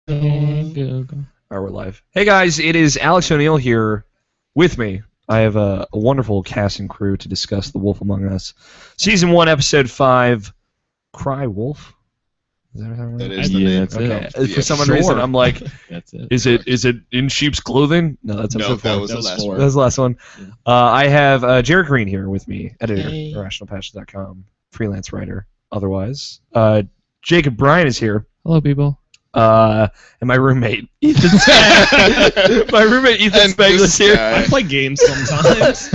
Go. We're live. Hey guys, it is Alex O'Neill here with me. I have a wonderful cast and crew to discuss The Wolf Among Us. Season 1, Episode 5, Cry Wolf? Is that how That is the name. Okay. For some reason, I'm like, That's it. is it in sheep's clothing? No, that's No, episode 4. that was the last one. That was the last one. Yeah. I have Jared Green here with me, editor Hey. at RationalPatches.com, freelance writer otherwise. Jacob Bryan is here. Hello, people. And my roommate, Ethan Spangler's here. I play games sometimes.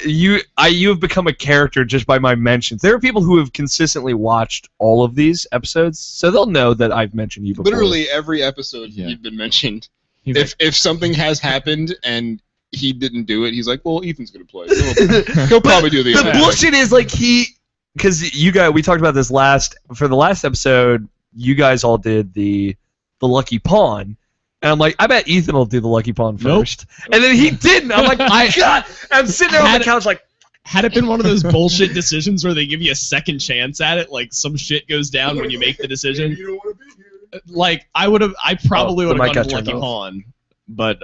You have become a character just by my mentions. There are people who have consistently watched all of these episodes, so they'll know that I've mentioned you before. Literally every episode you've been mentioned. If something has happened and he didn't do it, he's like, well, Ethan's gonna play. He'll probably do the other. Bullshit is like because you guys, we talked about this for the last episode. You guys all did the lucky pawn, and I'm like, I bet Ethan will do the lucky pawn first, and then he didn't. I'm like, God! I'm sitting there on the couch like. Had it been one of those bullshit decisions where they give you a second chance at it, like some shit goes down when you make the decision, You don't want to be here. like I probably would the have mic gone got to Lucky turned off. Pawn, but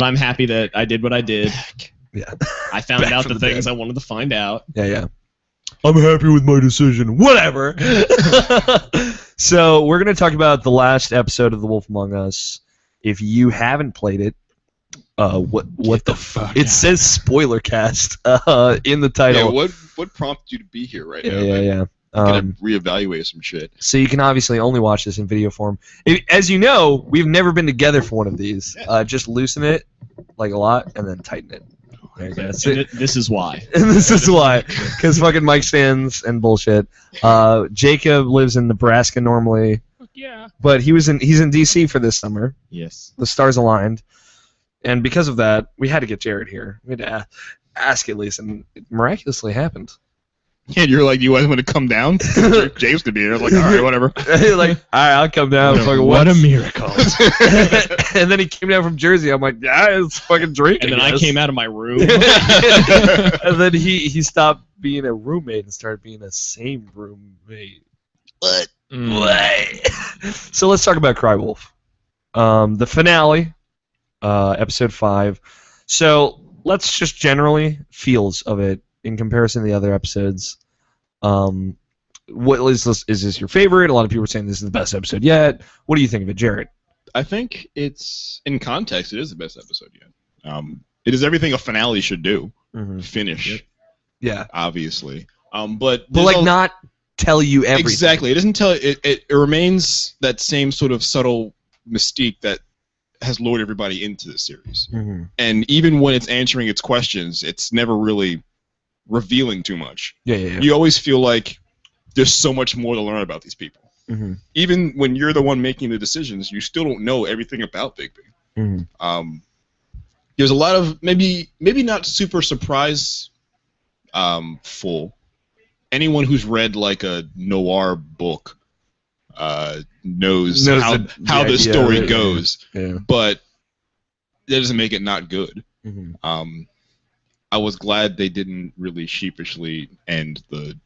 I'm happy that I did what I did. Yeah. I found Back out from the the things dead. I wanted to find out. Yeah. I'm happy with my decision. Whatever. So we're gonna talk about the last episode of The Wolf Among Us. If you haven't played it, what the fuck? It says Spoilercast in the title. Yeah, what prompted you to be here right now? Yeah. Gotta reevaluate some shit. So you can obviously only watch this in video form. As you know, we've never been together for one of these. Just loosen it like a lot and then tighten it. There you go. And this is why. And this is why, because fucking mic stands and bullshit. Jacob lives in Nebraska normally, Yeah. but he's in DC for this summer. Yes. The stars aligned, and because of that, we had to get Jared here. We had to ask at least, and it miraculously happened. And you're like, you guys want to come down? James could be here. I was like, all right, whatever. Like, all right, I'll come down. What a miracle. And then he came down from Jersey. I'm like, yeah, it's fucking drinking. And then I came out of my room. And then he stopped being a roommate and started being a same roommate. What? So let's talk about Cry Wolf. The finale, episode 5. So let's just generally feels of it in comparison to the other episodes. What is this your favorite? A lot of people are saying this is the best episode yet. What do you think of it, Jared? I think it's, in context, it is the best episode yet. It is everything a finale should do. Finish, Yeah. obviously. But like not tell you everything. Exactly. It doesn't tell. It remains that same sort of subtle mystique that has lured everybody into the series. And even when it's answering its questions, it's never really revealing too much. Yeah. You always feel like there's so much more to learn about these people. Even when you're the one making the decisions, you still don't know everything about Bigby. There's a lot of maybe not super surprise full. Anyone who's read like a noir book knows how the story goes. Yeah. But that doesn't make it not good. I was glad they didn't really sheepishly end the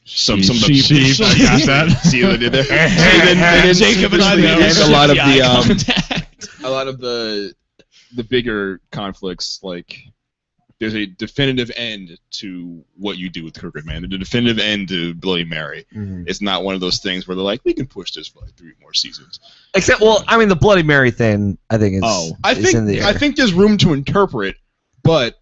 some of the Sheep. I got that. See what I did there? They didn't Jacob and I sheepishly end a lot of eye the contact. a lot of the bigger conflicts. Like there's a definitive end to what you do with Crooked Man. There's a definitive end to Bloody Mary. It's not one of those things where they're like, we can push this for like 3 more seasons. Except, well, I mean, the Bloody Mary thing, I think is. I is in the air. think there's room to interpret, but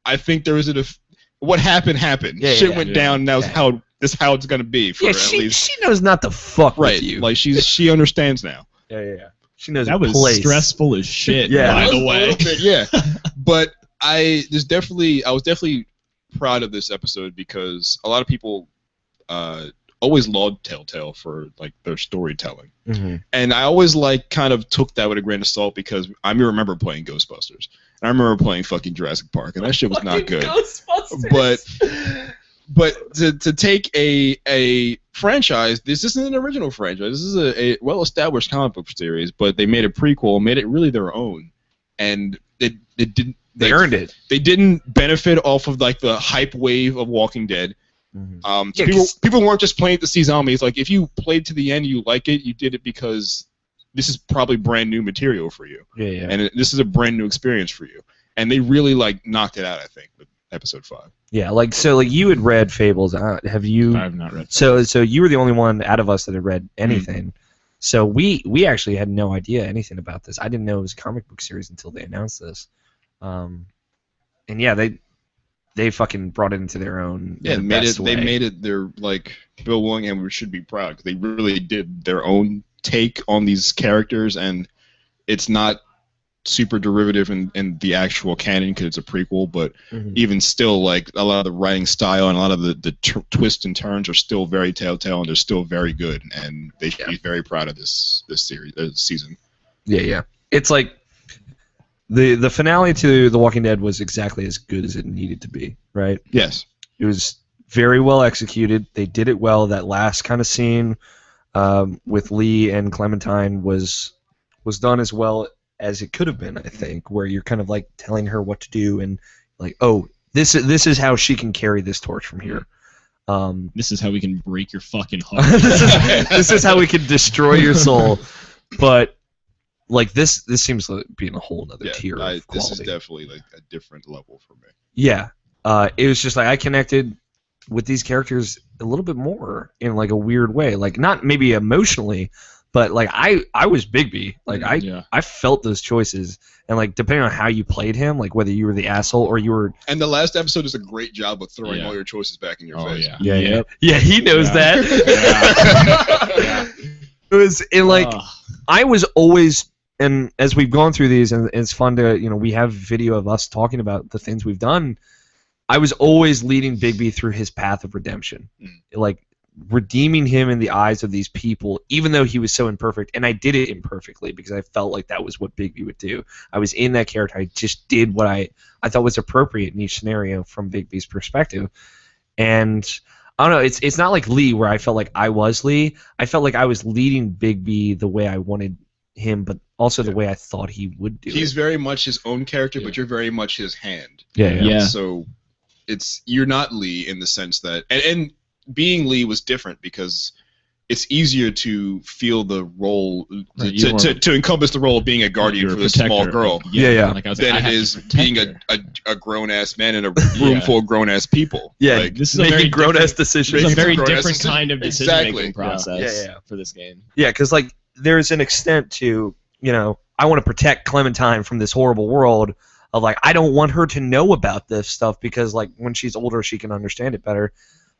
I think there is what happened. Yeah, Shit yeah, went down. And how it's gonna be for Yeah, at least. she knows not to fuck Right. with you. Like she understands now. Yeah. She knows That her was place. stressful as shit, Yeah. by the A way. little bit, yeah. But I was definitely proud of this episode because a lot of people always laud Telltale for like their storytelling, and I always like kind of took that with a grain of salt because I remember playing Ghostbusters and I remember playing fucking Jurassic Park and that shit was not good. But to take a franchise, this isn't an original franchise. This is a well-established comic book series, but they made a prequel, made it really their own, and it didn't. They earned it. They didn't benefit off of like the hype wave of Walking Dead. Mm-hmm. So people weren't just playing it to see zombies. Like, if you played to the end and you like it, you did it because this is probably brand new material for you. Yeah. And this is a brand new experience for you. And they really knocked it out, I think, with episode 5. Yeah, so you had read Fables. Have you? I have not read. So you were the only one out of us that had read anything. Mm-hmm. So we actually had no idea anything about this. I didn't know it was a comic book series until they announced this. And yeah, they fucking brought it into their own. Yeah, they made it their, like, Bill Willingham should be proud because they really did their own take on these characters, and it's not super derivative in the actual canon because it's a prequel, but even still, like, a lot of the writing style and a lot of the twists and turns are still very Telltale, and they're still very good, and they should be very proud of this series season. Yeah. It's like the finale to The Walking Dead was exactly as good as it needed to be, right? Yes. It was very well executed. They did it well. That last kind of scene with Lee and Clementine was done as well as it could have been, I think, where you're kind of like telling her what to do and like, oh, this is how she can carry this torch from here. This is how we can break your fucking heart. this is how we can destroy your soul. But like this seems like being a whole other tier of quality. This is definitely like a different level for me. Yeah, it was just like I connected with these characters a little bit more in like a weird way, like not maybe emotionally, but like I was Bigby, like I felt those choices, and like depending on how you played him, like whether you were the asshole or you were. And the last episode does a great job of throwing all your choices back in your face. Yeah, he knows that. It was I was always. And as we've gone through these, and it's fun to, we have video of us talking about the things we've done, I was always leading Bigby through his path of redemption. Like, redeeming him in the eyes of these people, even though he was so imperfect. And I did it imperfectly because I felt like that was what Bigby would do. I was in that character. I just did what I thought was appropriate in each scenario from Bigby's perspective. And I don't know, it's not like Lee where I felt like I was Lee. I felt like I was leading Bigby the way I wanted him, but also the way I thought he would do. He's very much his own character, but you're very much his hand. Yeah. So you're not Lee in the sense that, and being Lee was different because it's easier to feel the role to encompass the role of being a guardian for this small girl. Like than it is being a grown ass man in a room full of grown ass people. Yeah, like, this is making grown ass decisions. It's a very different kind of decision making process for this game. Yeah, because like there's an extent to I want to protect Clementine from this horrible world of like I don't want her to know about this stuff because like when she's older she can understand it better.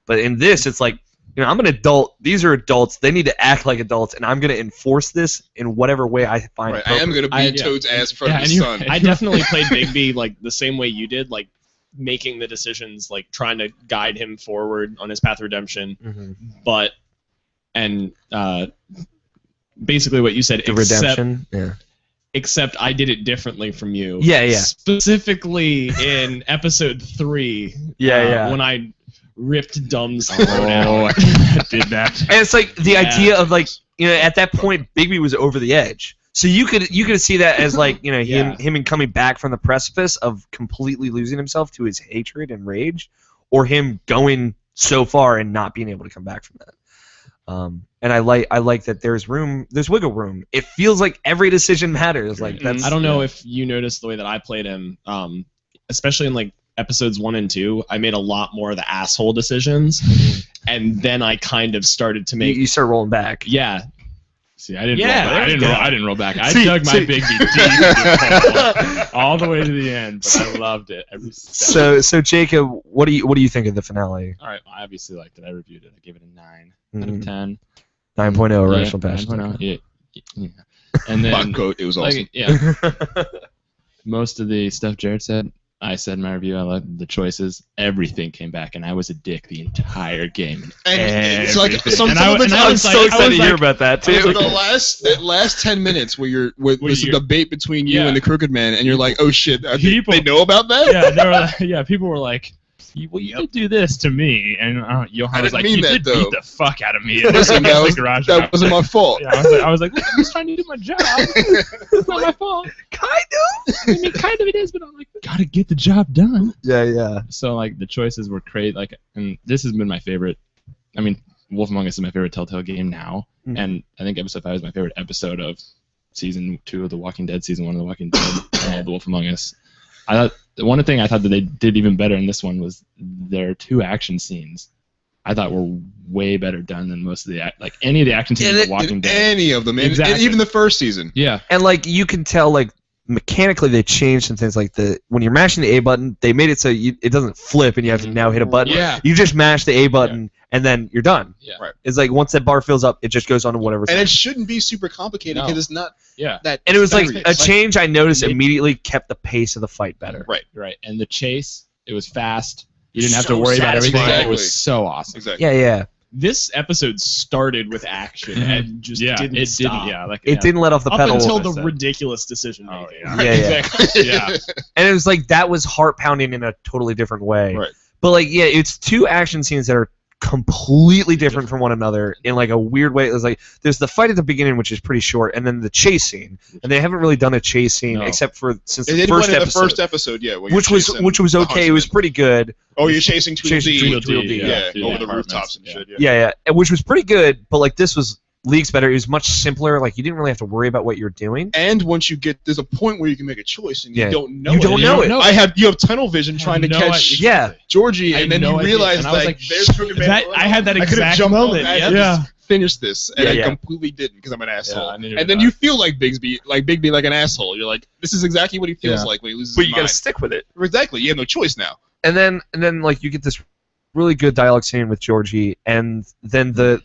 But in this it's like I'm an adult. These are adults. They need to act like adults, and I'm going to enforce this in whatever way I find appropriate. I am going to be Toad's ass in front of his son. I definitely played Bigby like the same way you did, like making the decisions, like trying to guide him forward on his path of redemption. But basically what you said, redemption. Except I did it differently from you. Yeah. Specifically in episode 3. When I ripped Dumb's throat out. I did that. And it's like the idea of like at that point Bigby was over the edge. So you could see that as like him coming back from the precipice of completely losing himself to his hatred and rage, or him going so far and not being able to come back from that. And I like that there's wiggle room. It feels like every decision matters. Like that's. I don't know if you noticed the way that I played him, especially in like episodes 1 and 2. I made a lot more of the asshole decisions, and then I kind of started to make. You start rolling back. Yeah. See, I didn't roll back. I dug my Bigby deep all the way to the end, but I loved it. So Jacob, what do you think of the finale? All right, I obviously liked it. I reviewed it. I gave it a 9 out of 10. 9.0 rational passion. 9.0. Yeah. And then it was awesome. Most of the stuff Jared said, I said in my review. I liked the choices. Everything came back, and I was a dick the entire game. And it's like I'm so excited to hear about that too. The last 10 minutes where there's a debate between you and the Crooked Man, and you're like, oh shit, they know about that? Yeah, people were like, you did do this to me, and Johan was like, you did though. beat the fuck out of me. Listen, that wasn't my fault. Yeah, I was like, look, I'm just trying to do my job. It's not my fault. Kind of. I mean, kind of it is, but I'm like, gotta get the job done. Yeah. So like the choices were great. Like, and this has been my favorite. I mean, Wolf Among Us is my favorite Telltale game now, and I think episode 5 is my favorite episode of season 2 of The Walking Dead, season 1 of The Walking Dead, The Wolf Among Us. I thought the one thing I thought that they did even better in this one was their 2 action scenes. I thought were way better done than most of the any of the action scenes in The Walking Dead. Any of them, Exactly. and even the first season. Yeah, And like you can tell, like mechanically they changed some things. Like when you're mashing the A button, they made it so it doesn't flip and you have to now hit a button. Yeah. You just mash the A button and then you're done. Yeah. Right. It's like once that bar fills up, it just goes on to whatever. And it shouldn't be super complicated because it's not. Yeah. That. And it was like serious. a change I noticed immediately kept the pace of the fight better. Right. And the chase, it was fast. You didn't have to So worry about everything. satisfying. It was so awesome. Exactly. Yeah. This episode started with action and just didn't stop. It didn't let off the Up pedal. until the ridiculous decision making. Yeah. Exactly. Yeah. And it was like that was heart pounding in a totally different way. Right. But like it's 2 action scenes that are completely different from one another in like a weird way. It was like there's the fight at the beginning, which is pretty short, and then the chase scene. And they haven't really done a chase scene except for since They the did first one in episode. the first episode, yeah. where Which you're was chasing okay. It was huntsman. pretty good. Oh, you're chasing Tweedledee. Tweedledee, Yeah, through over the the rooftops and apartments, shit. Yeah, which was pretty good. But like this was leagues better. It was much simpler. Like you didn't really have to worry about what you're doing. And once you get, there's a point where you can make a choice and you don't know You it. don't know it. You have tunnel vision trying to catch Georgie, and then you realize like there's Crooked Man. I had that I could've exact jumped on moment. that and just finished this, and I completely didn't because I'm an asshole. And then you feel like Bigby like an asshole. You're like, this is exactly what he feels like when he loses But his you gotta mind. stick with it. Exactly. You have no choice now. And then like you get this really good dialogue scene with Georgie, and then the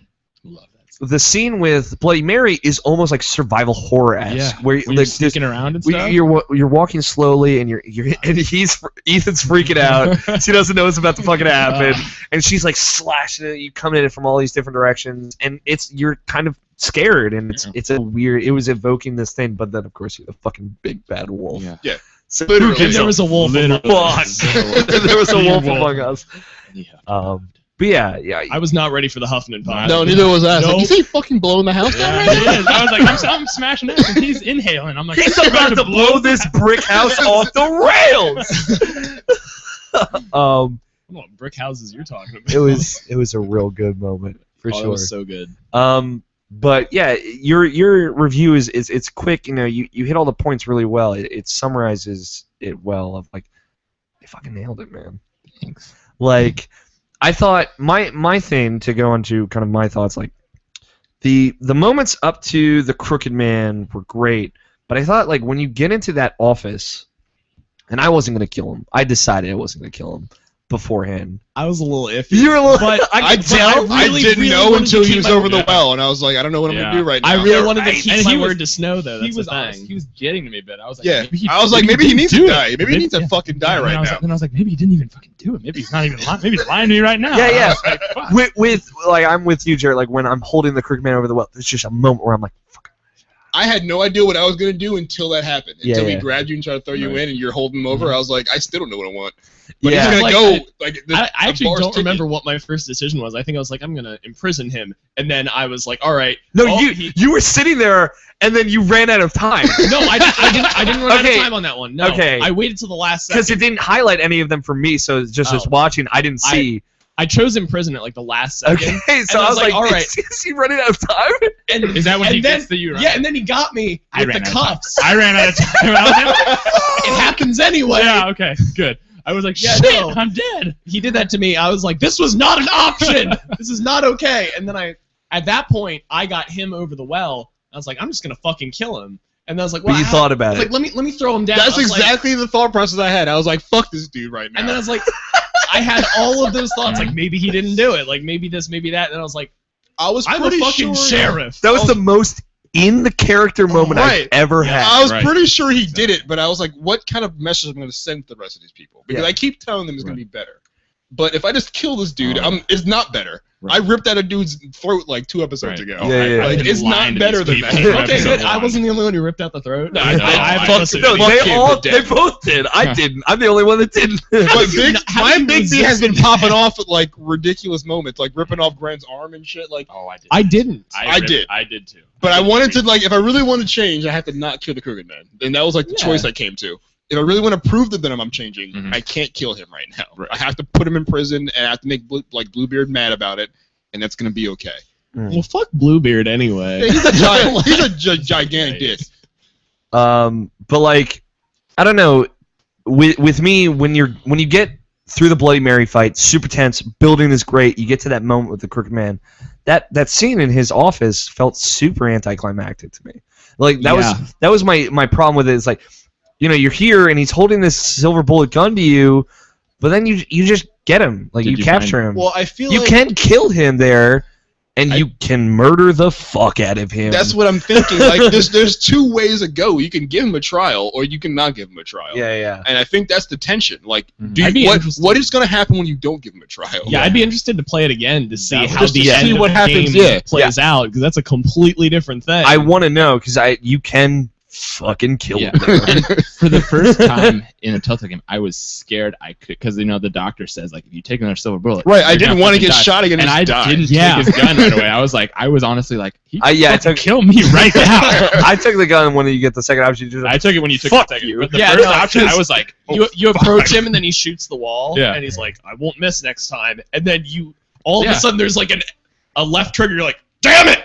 scene with Bloody Mary is almost like survival horror-esque, where when you're sneaking around and stuff. You're walking slowly, and Ethan's freaking out. She doesn't know what's about to fucking happen, and she's like slashing it. You come at it from all these different directions, and you're kind of scared, and it's a weird. It was evoking this thing, but then of course you're the fucking big bad wolf. Yeah. So Literally. There was a wolf. There was a wolf among us. But yeah. I was not ready for the Huffman pie. No, neither was I. Nope. Like, is he fucking blowing the house down right now? It is. I was like, I'm smashing it, and he's inhaling. I'm like, He's about to blow this brick house off the rails. What brick houses you're talking about? It was a real good moment for sure. It was so good. But yeah, your review is it's quick. You know, you hit all the points really well. It summarizes it well. Of like, they fucking nailed it, man. Thanks. Like, I thought my thing to go into kind of my thoughts, like the moments up to the Crooked Man were great, but I thought like when you get into that office, and I wasn't gonna kill him. I decided I wasn't gonna kill him beforehand. I was a little iffy. You were a little. But I didn't know until he was over the well, and I was like, I don't know what I'm gonna do right now. I really wanted to keep And my he was- word to Snow, though. That's He was the honest. thing. He was getting to me, but I was like, Yeah, maybe I was like, maybe he needs to die. Maybe he needs to Yeah. fucking die right now. Then I was like, maybe he didn't even fucking do it. Maybe he's not even lying. Maybe he's lying to me right now. Yeah, And I yeah. was like, fuck. with like I'm with you, Jared. Like when I'm holding the Crooked Man over the well, there's just a moment where I'm like, fuck. I had no idea what I was gonna do until that happened. Until he Yeah. grabbed you and tried to throw you Right. in, and you're holding him over. I was like, I still don't know what I want. But Yeah. he's gonna Like, go like. I actually bar's don't ticking. remember what my first decision was. I think I was like, I'm gonna imprison him, and then I was like, all right. No, oh, you were sitting there, and then you ran out of time. No, I didn't run out Okay. of time on that one. No, Okay. I waited till the last Because second. it didn't highlight any of them for me, so just as watching, I didn't see. I chose imprison at like the last second. Okay, so And I was like, all right. is he running out of time? And, Is that when and he then, gets to you, right? Yeah, and then he got me I with ran the out of time. cuffs. I ran out of time. It happens anyway. Yeah, okay, good. I was like, Yeah, shit, no. I'm dead. He did that to me. I was like, this was not an option. This is not okay. And then at that point, I got him over the well. I was like, I'm just gonna fucking kill him. And then I was like, well, But you thought about I was it. like, let me throw him down. That's I was like- exactly the thought process I had. I was like, fuck this dude right now. and then I was like, I had all of those thoughts. Like maybe he didn't do it. Like maybe this, maybe that. And I was like, I was I'm a pretty fucking sure. sheriff. That was the most in the character moment I've right. ever had. I was Right. pretty sure he did it, but I was like, what kind of message am I going to send to the rest of these people? Because Yeah. I keep telling them it's going to be better. But if I just kill this dude, it's not better. I ripped out a dude's throat like 2 episodes ago. Yeah. Like, it's not better than that. Okay, good. I wasn't the only one who ripped out the throat. No, they both did. I didn't. I'm the only one that didn't. But Big B has been popping off at like ridiculous moments, like ripping off Grant's arm and shit. Like, I didn't. I did. I did too. But I wanted to, like, if I really want to change, I have to not kill the Crooked Man. And that was like the choice I came to. If I really want to prove to them I'm changing, I can't kill him right now. Right. I have to put him in prison, and I have to make Bluebeard mad about it, and that's gonna be okay. Well, fuck Bluebeard anyway. Yeah, he's a giant. He's a gigantic dick. But like, I don't know. With me, when you get through the Bloody Mary fight, super tense, building is great. You get to that moment with the Crooked Man. That scene in his office felt super anticlimactic to me. Like that was my problem with it. Is like, you know, you're here and he's holding this silver bullet gun to you, but then you just get him, like you capture him. Well, I feel you can kill him there, and you can murder the fuck out of him. That's what I'm thinking. Like, there's 2 ways to go. You can give him a trial, or you can not give him a trial. Yeah. And I think that's the tension. Like, what is going to happen when you don't give him a trial? Yeah, I'd be interested to play it again to see how just the to end see of what the happens, game plays out, because that's a completely different thing. I want to know, because you can fucking kill him there. And for the first time in a Telltale game, I was scared I could, because you know the doctor says like if you take another silver bullet, right? I didn't want to get shot again, and I didn't take his gun right away. I was honestly like, he could kill me right now. I took the gun when you get the second option. I took it when you took Fuck the second. you. But the first option, I was like, you approach him and then he shoots the wall, Yeah. and he's like, I won't miss next time, and then all of a sudden there's like a left trigger. You're like, damn it!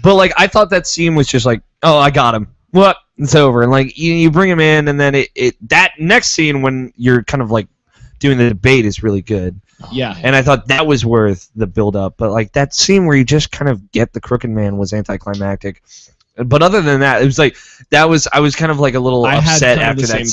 But like I thought that scene was just like, oh, I got him. What? It's over. And like you bring him in, and then that next scene when you're kind of like doing the debate is really good. Yeah. And I thought that was worth the build up. But like that scene where you just kind of get the Crooked Man was anticlimactic. But other than that, it was like I was kind of like a little upset after that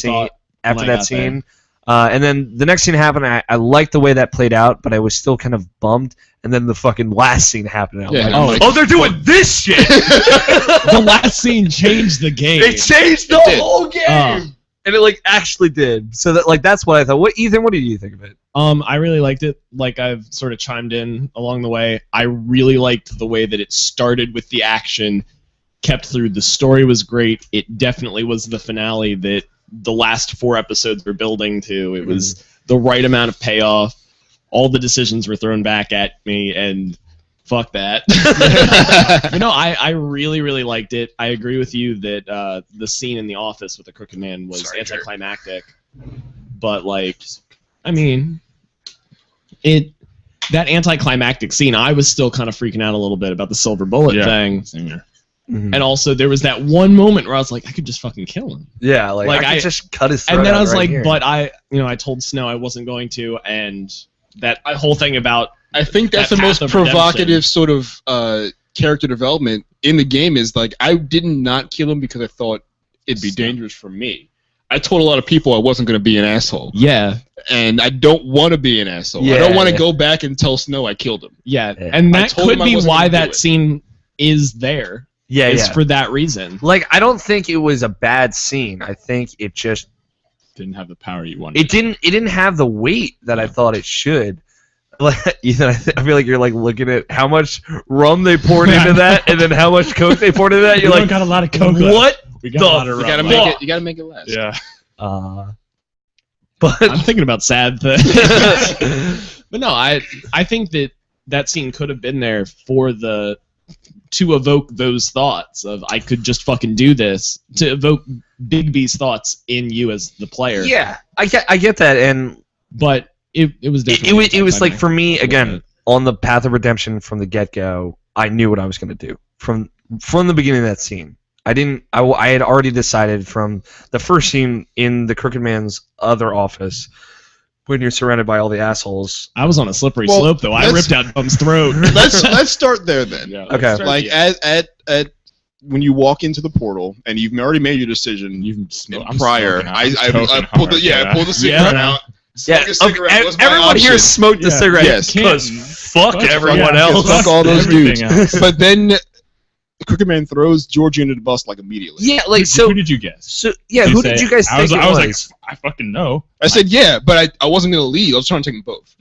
scene. And then the next scene happened. I liked the way that played out, but I was still kind of bummed. And then the fucking last scene happened. And I'm like, they're doing this shit! The last scene changed the game. They changed the whole game! And it like actually did. So that that's what I thought. Ethan, what did you think of it? I really liked it. Like I've sort of chimed in along the way. I really liked the way that it started with the action, kept through. The story was great. It definitely was the finale that the last 4 episodes were building to. It was the right amount of payoff. All the decisions were thrown back at me, and fuck that. But no, I really, really liked it. I agree with you that the scene in the office with the Crooked Man was anticlimactic. But, like, I mean, that anticlimactic scene, I was still kind of freaking out a little bit about the silver bullet thing. Same here. Mm-hmm. And also, there was that one moment where I was like, I could just fucking kill him. Yeah, like I could just cut his throat. And then I was like, here. but I told Snow I wasn't going to, and that whole thing about I think that's the most provocative sort of character development in the game is like I did not kill him because I thought it'd be dangerous for me. I told a lot of people I wasn't going to be an asshole. Yeah. And I don't want to be an asshole. Yeah, I don't want to go back and tell Snow I killed him. Yeah, and that could be why that scene is there. Yeah, it's for that reason. Like, I don't think it was a bad scene. I think it just didn't have the power you wanted. It didn't have the weight that I thought it should. Like, Ethan, I feel like you're like looking at how much rum they poured into that, and then how much coke they poured into that. You're like, got a lot of coke. What? We got a lot of rum. You gotta make it last. Yeah. But I'm thinking about sad things. But no, I think that scene could have been there to evoke those thoughts of I could just fucking do this, to evoke Big B's thoughts in you as the player. Yeah, I get that, but it was definitely it was like for me again on the path of redemption from the get go. I knew what I was going to do from the beginning of that scene. I had already decided from the first scene in the Crooked Man's other office. When you're surrounded by all the assholes. I was on a slippery slope, though. I ripped out Bum's throat. Let's start there, then. Yeah, okay. Like, at when you walk into the portal, and you've already made your decision prior, I pulled the cigarette out. Yeah, everyone here smoked the cigarette. Yes. Because fuck everyone else. Fuck all those dudes. But then, Crooked Man throws Georgie under the bus like immediately. Yeah, like Who did you guess? So yeah, Did who you did say- you guys think it I was was? like, I fucking know. I said yeah, but I wasn't gonna leave. I was trying to take them both.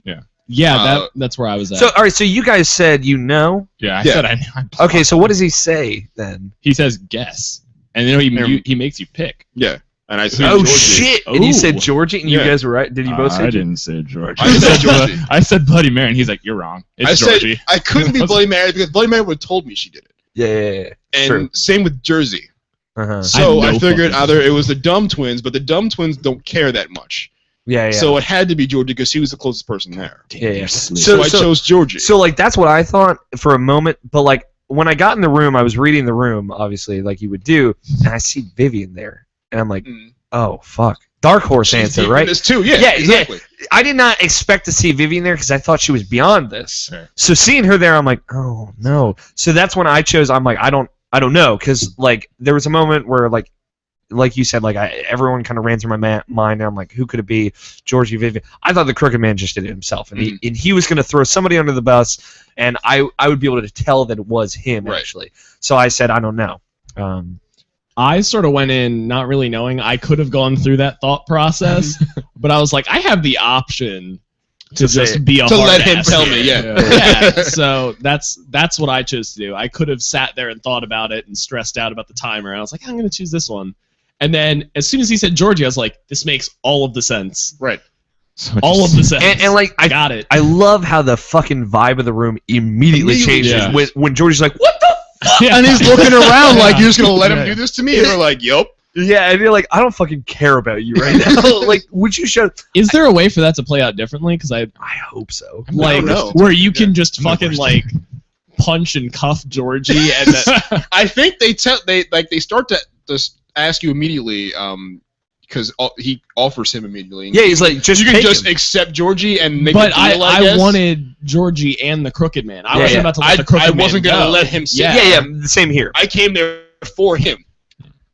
Yeah, that's where I was at. So all right, so you guys said you know. Yeah, I Yeah. said I knew. Okay, so what does he say then? He says guess, and then he makes you pick. Yeah, and I said Oh Georgie. shit! And you said Ooh. Georgie, and you Yeah. guys were right. Did you both say? I didn't say Georgie. I said Georgie. I said Bloody Mary, and he's like, "You're wrong. It's I said Georgie." I couldn't be Bloody Mary because Bloody Mary would have told me she did it. Yeah. And True. same with Jersey. Uh-huh. So I I, have no figured fucking either it was the dumb twins, but the dumb twins don't care that much. Yeah. So it had to be Georgie because she was the closest person there. Yeah. So I chose Georgie. So like that's what I thought for a moment, but like when I got in the room, I was reading the room, obviously, like you would do, and I see Vivian there, and I'm like, oh fuck, Dark Horse She's answer, deep in right? this too. Yeah, Yeah, exactly. I did not expect to see Vivian there because I thought she was beyond this. Sure. So seeing her there, I'm like, oh no. So that's when I chose. I'm like, I don't know, because like there was a moment where like you said, like everyone kind of ran through my mind, and I'm like, who could it be? Georgie, Vivian. I thought the Crooked Man just did it himself, and he was going to throw somebody under the bus, and I would be able to tell that it was him actually. So I said, I don't know. I sort of went in not really knowing. I could have gone through that thought process, but I was like, I have the option to just be a To hard let him ass tell here. me, yeah. Yeah, so that's what I chose to do. I could have sat there and thought about it and stressed out about the timer. And I was like, I'm going to choose this one. And then as soon as he said Georgie, I was like, this makes all of the sense. Right. So All of the sense. And like I got it. I love how the fucking vibe of the room immediately changes yeah. when Georgie's like, what the fuck? Yeah. And he's looking around like, you're just going to let him Yeah. do this to me? And we're like, yup. Yeah, and you're like, I don't fucking care about you right now. Like, would you show? Is there a way for that to play out differently? Because I hope so. like know. where you can just I'm the fucking worst. like punch and cuff Georgie and then, I think they start to just ask you immediately because he offers him immediately. Yeah, he's like, just you can take just him. accept Georgie and make but a deal, I I guess. wanted Georgie and the Crooked Man. I Yeah, wasn't yeah. about to let the Crooked I Man wasn't going to go. let him sit. Yeah, the same here. I came there for him.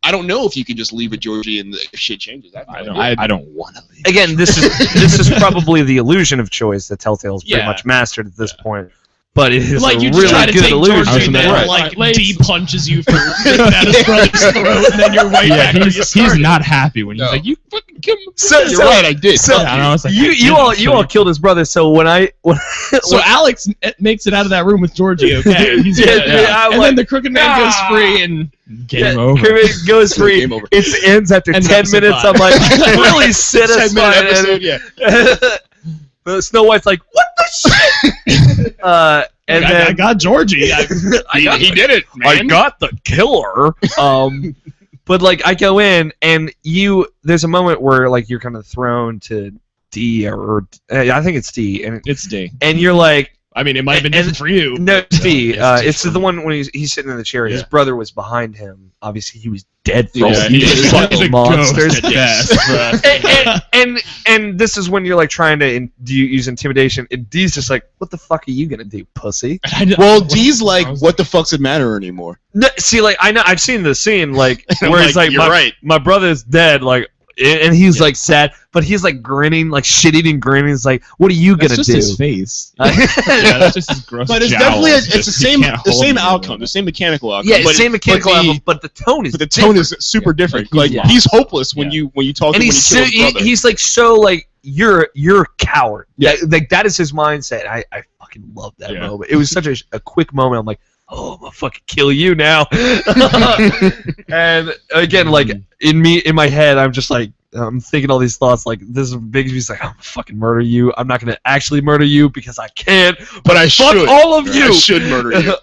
I don't know if you can just leave with Georgie and if shit changes. I don't want to leave. Again, this is probably the illusion of choice that Telltale's pretty Yeah. much mastered at this point. But it is Like a you really just try to good take illusion. Georgie and then Right. like D punches you for ripping out his brother's throat, and then you're right back where you He's started. not happy when he's No. like, you fucking kill him. You're right, I did. So Yeah, I know, it's like, you all killed his brother. So when So Alex makes it out of that room with Georgie. Okay, he's Yeah, good. yeah, I'm and like, then the Crooked Man goes free, and Game over. Kermit goes free. Game over. It ends after End of 10 episode minutes. 5. I'm like, really 10-minute satisfied. episode, yeah. But Snow White's like, what the shit? And I then got Georgie. He did it, man. I got the killer. But like I go in and there's a moment where like you're kind of thrown to D or I think it's D and It's D. you're like, I mean, it might have been different for you. no, it's D. it's It's the one when he's sitting in the chair. His Yeah. brother was behind him. Obviously, he was dead for all Yeah, these he's fucking monsters. Yes. And this is when you're like trying to use intimidation. And D's just like, "What the fuck are you gonna do, pussy?" Well, D's like, what the fuck's it matter anymore? No, see, like I know I've seen the scene like I'm where he's like, you're right. my brother's dead, like, and he's like sad, but he's like grinning, like shit-eating grinning. He's like, "What are you That's gonna just do?" his face. Yeah, that's just his gross But it's jowls. definitely it's the Just, he same can't hold him outcome, anymore. the same mechanical outcome. Yeah, but same mechanical but the- level, but the tone is But the tone is super different. Like Yeah. he's hopeless when Yeah. you talk and to him when he's you kill his brother. he's like so like you're a coward. Yeah. Like that is his mindset. I fucking love that Yeah. moment. It was such a quick moment. I'm like, oh, I'm gonna fucking kill you now. And again, like in my head, I'm just like I'm thinking all these thoughts. Like this is Bigsby's like, I'm gonna fucking murder you. I'm not gonna actually murder you because I can't. but I Fuck should. all of I you. should murder you.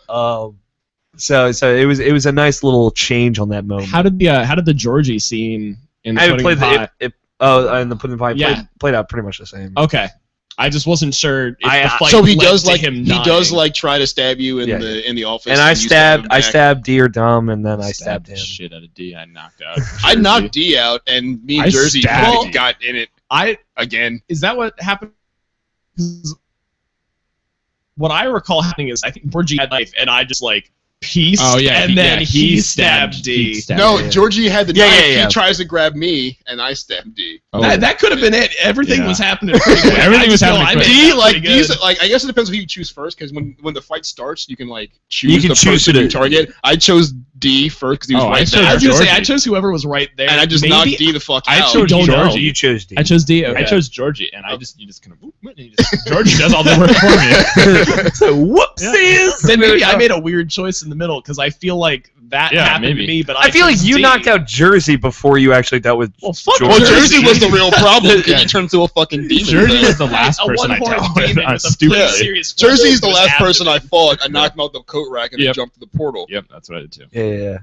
So it was a nice little change on that moment. How did the Georgie scene in the I haven't Pudding played Pie? and the Pudding Pie Yeah. played out pretty much the same. Okay, I just wasn't sure if the fight So he led does to like him he does dying. like try to stab you in Yeah. the office. And I you stab him back. stabbed Deer Dumb, and then I stabbed the him. shit out of D. I knocked out. I knocked D out, and me and I Jersey stabbed got in it again. Is that what happened? 'Cause what I recall happening is I think Georgie had a knife, and I just like peace. Oh yeah, and then he stabbed D. he stabbed No, D. Georgie had the Yeah, knife. yeah, yeah. He tries to grab me, and I stab D. Oh. That could have been it. Everything Yeah. was happening pretty quick. Everything I was just feel happening I quick. made D, that like pretty these, good. like I guess it depends who you choose first, because when the fight starts, you can like choose You can the choose person to- you target. I chose D first because he was Oh, I right chose there, I was gonna say I Georgie. chose whoever was right there, and I just Maybe knocked D the fuck I out. chose don't know. Georgie. You chose D. I chose D. Okay. I chose Georgie, and you just kind of whoop, and Georgie does all the work for me. Whoopsies! Then maybe I made a weird choice in the middle because I feel like that Yeah, happened maybe. to me. But I feel like chose you D. knocked out Jersey before you actually dealt with. Well, fuck Georgie. Well, Jersey. Jersey was the real problem because he turned into a fucking demon. Jersey thing. was the last A person I one-horned dealt with. demon I'm with a stupid. pretty serious Jersey's the was last happening. person I fought. I knocked him out the coat rack and then Yep. jumped to the portal. Yep, that's what I did too. Yeah.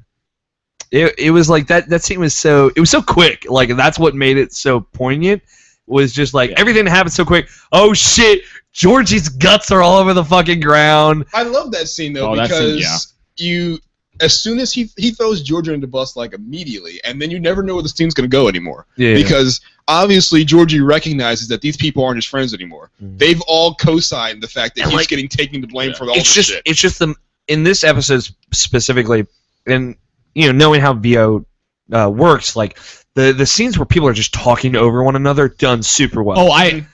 It was like that scene was so quick. Like that's what made it so poignant. Was just like everything happened so quick. Oh shit! Georgie's guts are all over the fucking ground. I love that scene though Oh, that scene, because you, as soon as he throws Georgie into the bus like immediately, and then you never know where the scene's gonna go anymore. Yeah. Because obviously Georgie recognizes that these people aren't his friends anymore. Mhm. They've all co-signed the fact that And, he's like, getting taken to blame for all It's this just shit. it's just the in this episode specifically, and knowing how VO works, like the scenes where people are just talking over one another done super well. Oh, I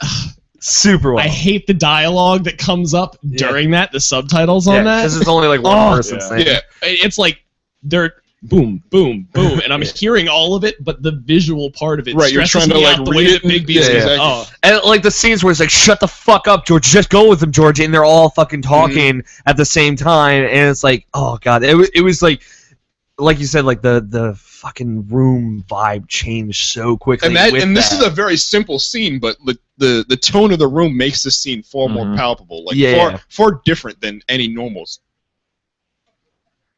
super well. I hate the dialogue that comes up during that. The subtitles on that. because it's only like one Oh, person saying. Yeah. It's like they're boom, boom, boom, and I'm hearing all of it, but the visual part of it Right, you're stresses trying to, me like, out the read way it that Big and- B is. yeah, exactly. Oh, And like the scenes where it's like, shut the fuck up, George. Just go with him, Georgie, and they're all fucking talking at the same time, and it's like, oh god, it was like you said, like the fucking room vibe changed so quickly. And this is a very simple scene, but the tone of the room makes this scene far more palpable, like Yeah. far different than any normals.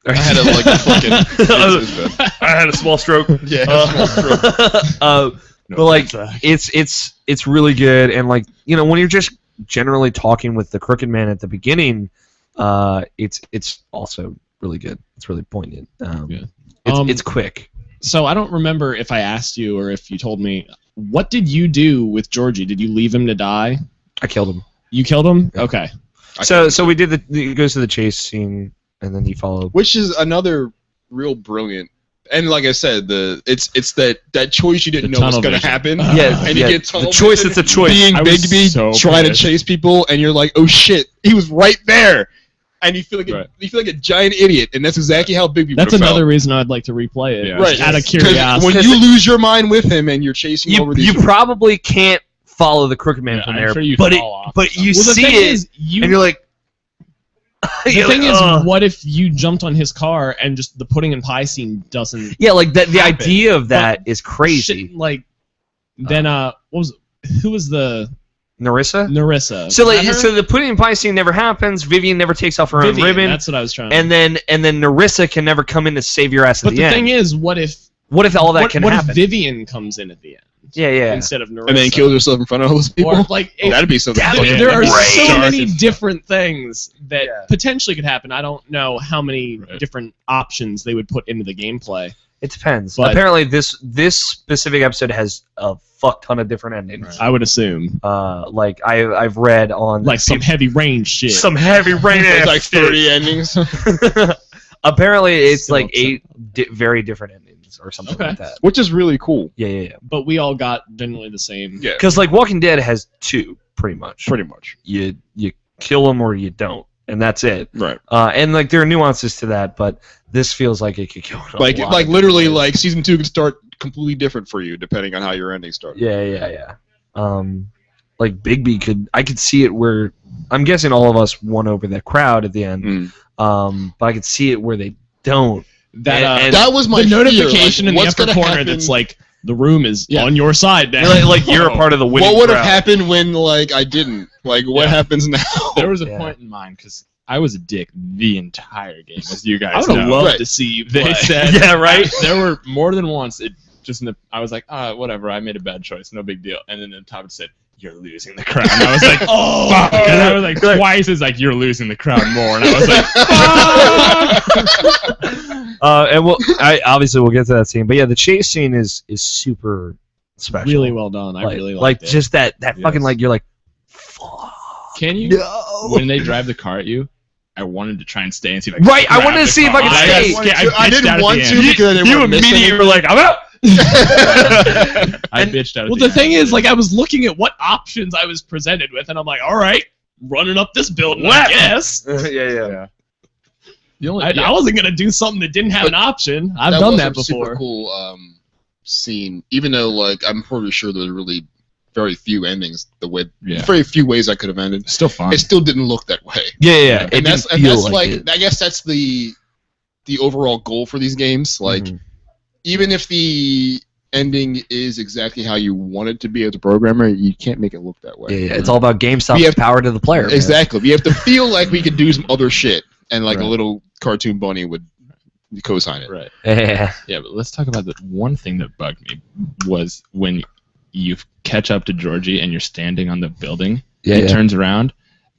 I had a like a fucking. I had a small stroke. Yeah, but like it's really good, and like when you're just generally talking with the Crooked Man at the beginning, it's also really good. It's really poignant. It's quick. so I don't remember if I asked you or if you told me. What did you do with Georgie? Did you leave him to die? I killed him. You killed him? Okay. So we did it goes to the chase scene, and then you follow. Which is another real brilliant. And like I said, it's that choice you didn't The know was tunnel going to vision. happen. Yeah, and you yeah. get tunnel The choice. vision, It's a choice. Being I was Bigby so trying to pissed. chase people, and you're like, oh shit, he was right there, and you feel like Right. you feel like a giant idiot, and that's exactly how Bigby. That's would've another felt. reason I'd like to replay it. Yeah. Right. Out of 'Cause curiosity. when you lose your mind with him and you're chasing over these. You probably can't follow the Crooked Man from I'm there, sure you but fall off but you Well, the see thing it, is, and you're like. the you're thing like, is, "Ugh." what if you jumped on his car and just the pudding and pie scene doesn't Yeah, like the happen. idea of that is crazy. shit, like then who was the Narissa? Narissa? So Was like that her? so the pudding and pie scene never happens. Vivian never takes off her Vivian, own ribbon, that's what I was trying to and then Narissa can never come in to save your ass at But the the end. thing is, what if all that what, can what happen? if Vivian comes in at the end yeah. instead of Narissa? and then kills herself in front of all those people. Or like if, That'd be something. That fucking would- there are Right. so Dark many as- different things that Yeah. potentially could happen. I don't know how many Right. different options they would put into the gameplay. It depends. But- Apparently, this specific episode has a fuck ton of different endings. I would assume, Like I've read on like some heavy rain shit. some heavy rain. There's ass like shit. 30 endings. Apparently, it's Still like upset. 8 very different endings or something Okay. like that. Which is really cool. Yeah. But we all got generally the same. Yeah, Because like Walking Dead has 2 pretty much. pretty much. You kill them or you don't, and that's it. Right. And like there are nuances to that, but this feels like it could go. in a Like lot of literally, different ways. like season 2 could start completely different for you depending on how your ending starts. Yeah. Like Bigby I could see it where I'm guessing all of us won over that crowd at the end. Mm. But I could see it where they don't. That And That was my the fear, notification like, in the what's upper gonna corner happen- that's like the room is Yeah. on your side now. Like you're a part of the winning What would have crowd. happened when like I didn't? Like what Yeah. happens now? There was a Yeah. point in mine because I was a dick the entire game, as you I guys would have know. loved Right. to see you They play. said, Yeah, right? There were more than once. I was like, whatever. I made a bad choice. No big deal. And then the top it said, "You're losing the crowd." And I was like, Oh, fuck. And I was like, twice it's like, "You're losing the crowd more." And I was like, fuck. And we'll get to that scene, but yeah, the chase scene is super special. really well done. I like, really like liked it. just that fucking Yes. like you're like, fuck. Can you? No. When they drive the car at you, I wanted to try and stay and see if I Right, I wanted to see if I could stay. I didn't want to because I didn't You want to miss immediately were anything. like, I'm out. I bitched out. Well, the thing is, like, I was looking at what options I was presented with, and I'm like, all right, running up this building, I guess. Yeah. the only, I wasn't gonna do something that didn't have an option. I've done that was a before. Super cool scene, even though like I'm pretty sure there's really very few endings. Very few ways I could have ended. still fun. It still didn't look that way. Yeah. And that's like I guess that's the overall goal for these games. Like even if the ending is exactly how you want it to be as a programmer, you can't make it look that way. Yeah. It's all about GameStop's power to the player. Man. Exactly. We have to feel like we could do some other shit, and like a little cartoon bunny would co-sign it. Right. Yeah. Yeah, but let's talk about the one thing that bugged me was when you catch up to Georgie and you're standing on the building. He turns around,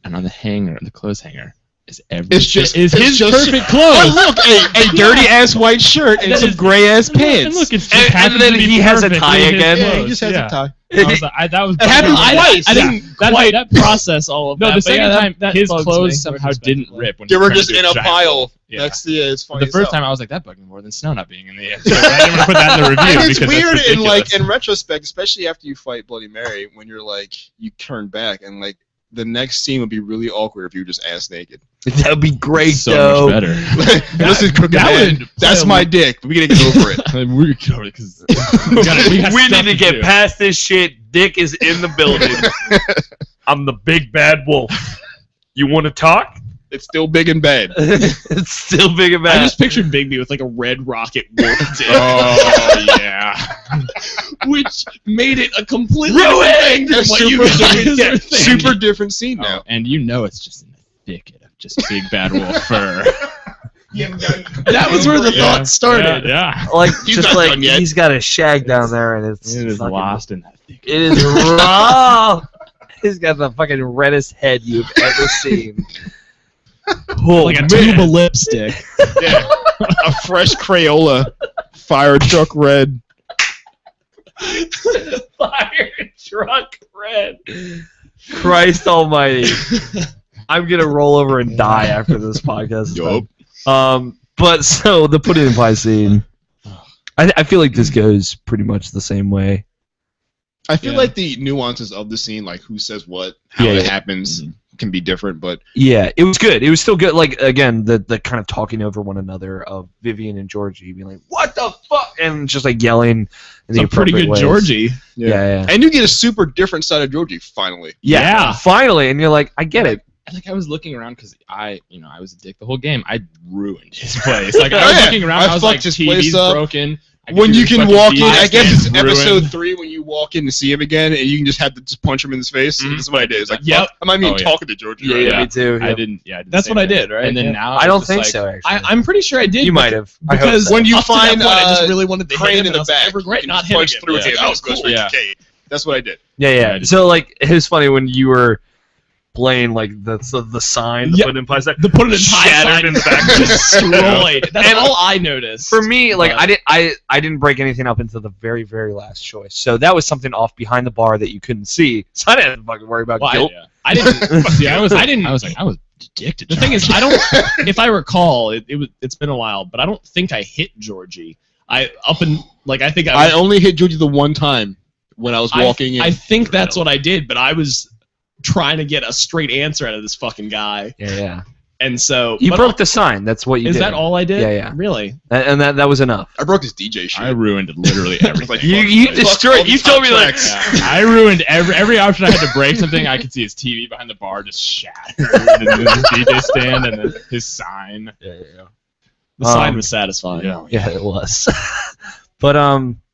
and on the hanger, the clothes hanger, is his perfect clothes. Oh, look, a dirty ass white shirt and some gray ass pants. And look, it's just And then he has a tie again. Yeah, he just has a tie. That was It happened twice. I didn't quite process all of that. No, the but second yeah, time that his bugs clothes me, somehow didn't rip. When They he were turned just into in a giant pile wolf. Yeah. next to it's funny. The first time I was like, that bugged me more than snow not being in the episode. I didn't want to put that in the review. And it's because weird that's in like ridiculous. in retrospect, especially after you fight Bloody Mary, when you're like you turn back and like the next scene would be really awkward if you were just ass naked. That would be great, so though. much better. Listen, Crooked Man, that's my dick. We gotta get over it. We're get over it because We need to get past this shit. Dick is in the building. I'm the big bad wolf. You want to talk? It's still big and bad. It's still big and I bad. just pictured Bigby with like a red rocket wolf dick, Oh yeah. which made it a completely Ruined! different thing than what you guys are thinking. Super different scene now. Oh, and you know it's just in the thicket of just big bad wolf fur. That was where the thought started. Yeah. Like He's just not like done yet. he's got a shag down there, and it's It is fucking- lost in that thicket. It is raw. He's got the fucking reddest head you've ever seen. Oh, Like a man. tube of lipstick. Yeah. A fresh Crayola, fire truck red. Fire truck red. Christ almighty. I'm gonna roll over and die after this podcast is Yup. done. But so the put it in pie scene. I feel like this goes pretty much the same way. I feel Yeah. like the nuances of the scene, like who says what, how Yeah, it yeah. happens, can be different. But Yeah, it was good. It was still good. Like again, the kind of talking over one another of Vivian and Georgie being like, "What the fuck?" and just like yelling in the Some pretty appropriate good ways. Georgie. Yeah. and you get a super different side of Georgie finally. Yeah, finally, and you're like, I get it. Like I was looking around because I was a dick the whole game. I ruined his place. Like I Oh, was yeah. looking around. I I was fucked like, his TV's place up. broken. When you can walk in, I guess it's ruined. episode 3 when you walk in to see him again, and you can just have to just punch him in his face. Mhm. This is what I did. It's like, Yep. fuck, I'm not even Oh, yeah. talking to Georgie. Yeah, right now. me too. I yeah. didn't. Yeah, That's what I did, right? And then Yeah. now I don't it's think just so. like, Actually, I'm pretty sure I did. you might have. I hope Because so. When you up to that find, point, I just really wanted to Crane hit him, in and the I was like, back, I regret you not just hitting punch him. through Yeah. him. Oh, And just goes cool. straight Yeah. to Kate. That's what I did. Yeah. Yeah. So like it was funny when you were playing like the sign, the Yep. put in pie sign. The put it in pie Shattered sign in the back. destroyed. That's And all I noticed. For me, like But- I didn't break anything up until the very, very last choice. So that was something off behind the bar that you couldn't see. So I didn't fucking worry about Well, guilt. I didn't. See, I was addicted. The thing is, I don't. If I recall, it's been a while, but I don't think I hit Georgie. I think I only hit Georgie the one time when I was walking in. I think that's what I did, but I was trying to get a straight answer out of this fucking guy, Yeah. and so You but broke the sign. That's what you Is did. that all I did? Yeah. Really? And that was enough. I broke his DJ shit. I ruined literally everything. Like, You fuck destroyed. all You the told me like. contracts. Yeah, I ruined every option I had to break something. I could see his TV behind the bar just shattered, and then his DJ stand, and then his sign. The sign was satisfying. Yeah, it was. But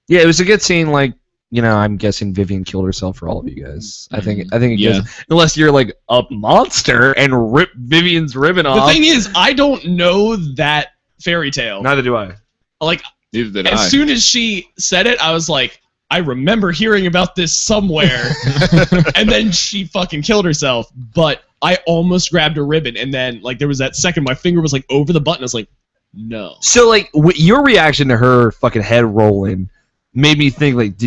yeah, it was a good scene. Like, you know, I'm guessing Vivian killed herself for all of you guys. I think it Yeah. goes, unless you're like a monster and rip Vivian's ribbon The off. thing is, I don't know that fairy tale. Neither do I. Like, Neither did as I. soon as she said it, I was like, I remember hearing about this somewhere. And then she fucking killed herself. But I almost grabbed a ribbon, and then like there was that second, my finger was like over the button. I was like, no. So like your reaction to her fucking head rolling made me think like,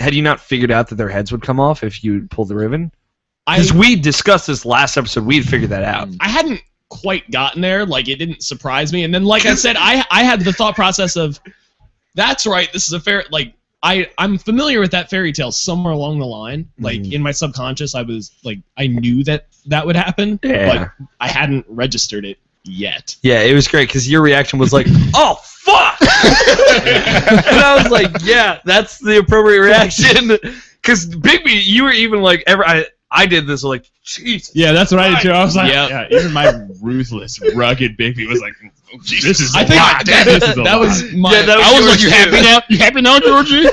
had you not figured out that their heads would come off if you pulled the ribbon? Because we discussed this last episode, we had figured that out. I hadn't quite gotten there. Like, it didn't surprise me. And then, like I said, I had the thought process of, that's right, this is a fair... Like, I'm familiar with that fairy tale somewhere along the line. Like, in my subconscious, I was, like, I knew that would happen. Yeah. But I hadn't registered it yet. Yeah, it was great, because your reaction was like, oh, fuck! And I was like, yeah, that's the appropriate reaction. Because Bigby, you were even like, I did this like, Jesus. Yeah, that's what I did too. I was like, yeah, even my ruthless, rugged Bigby was like, oh, this is I think that was my... Yeah, that I was like, yours you too. happy now? You happy now, Georgie?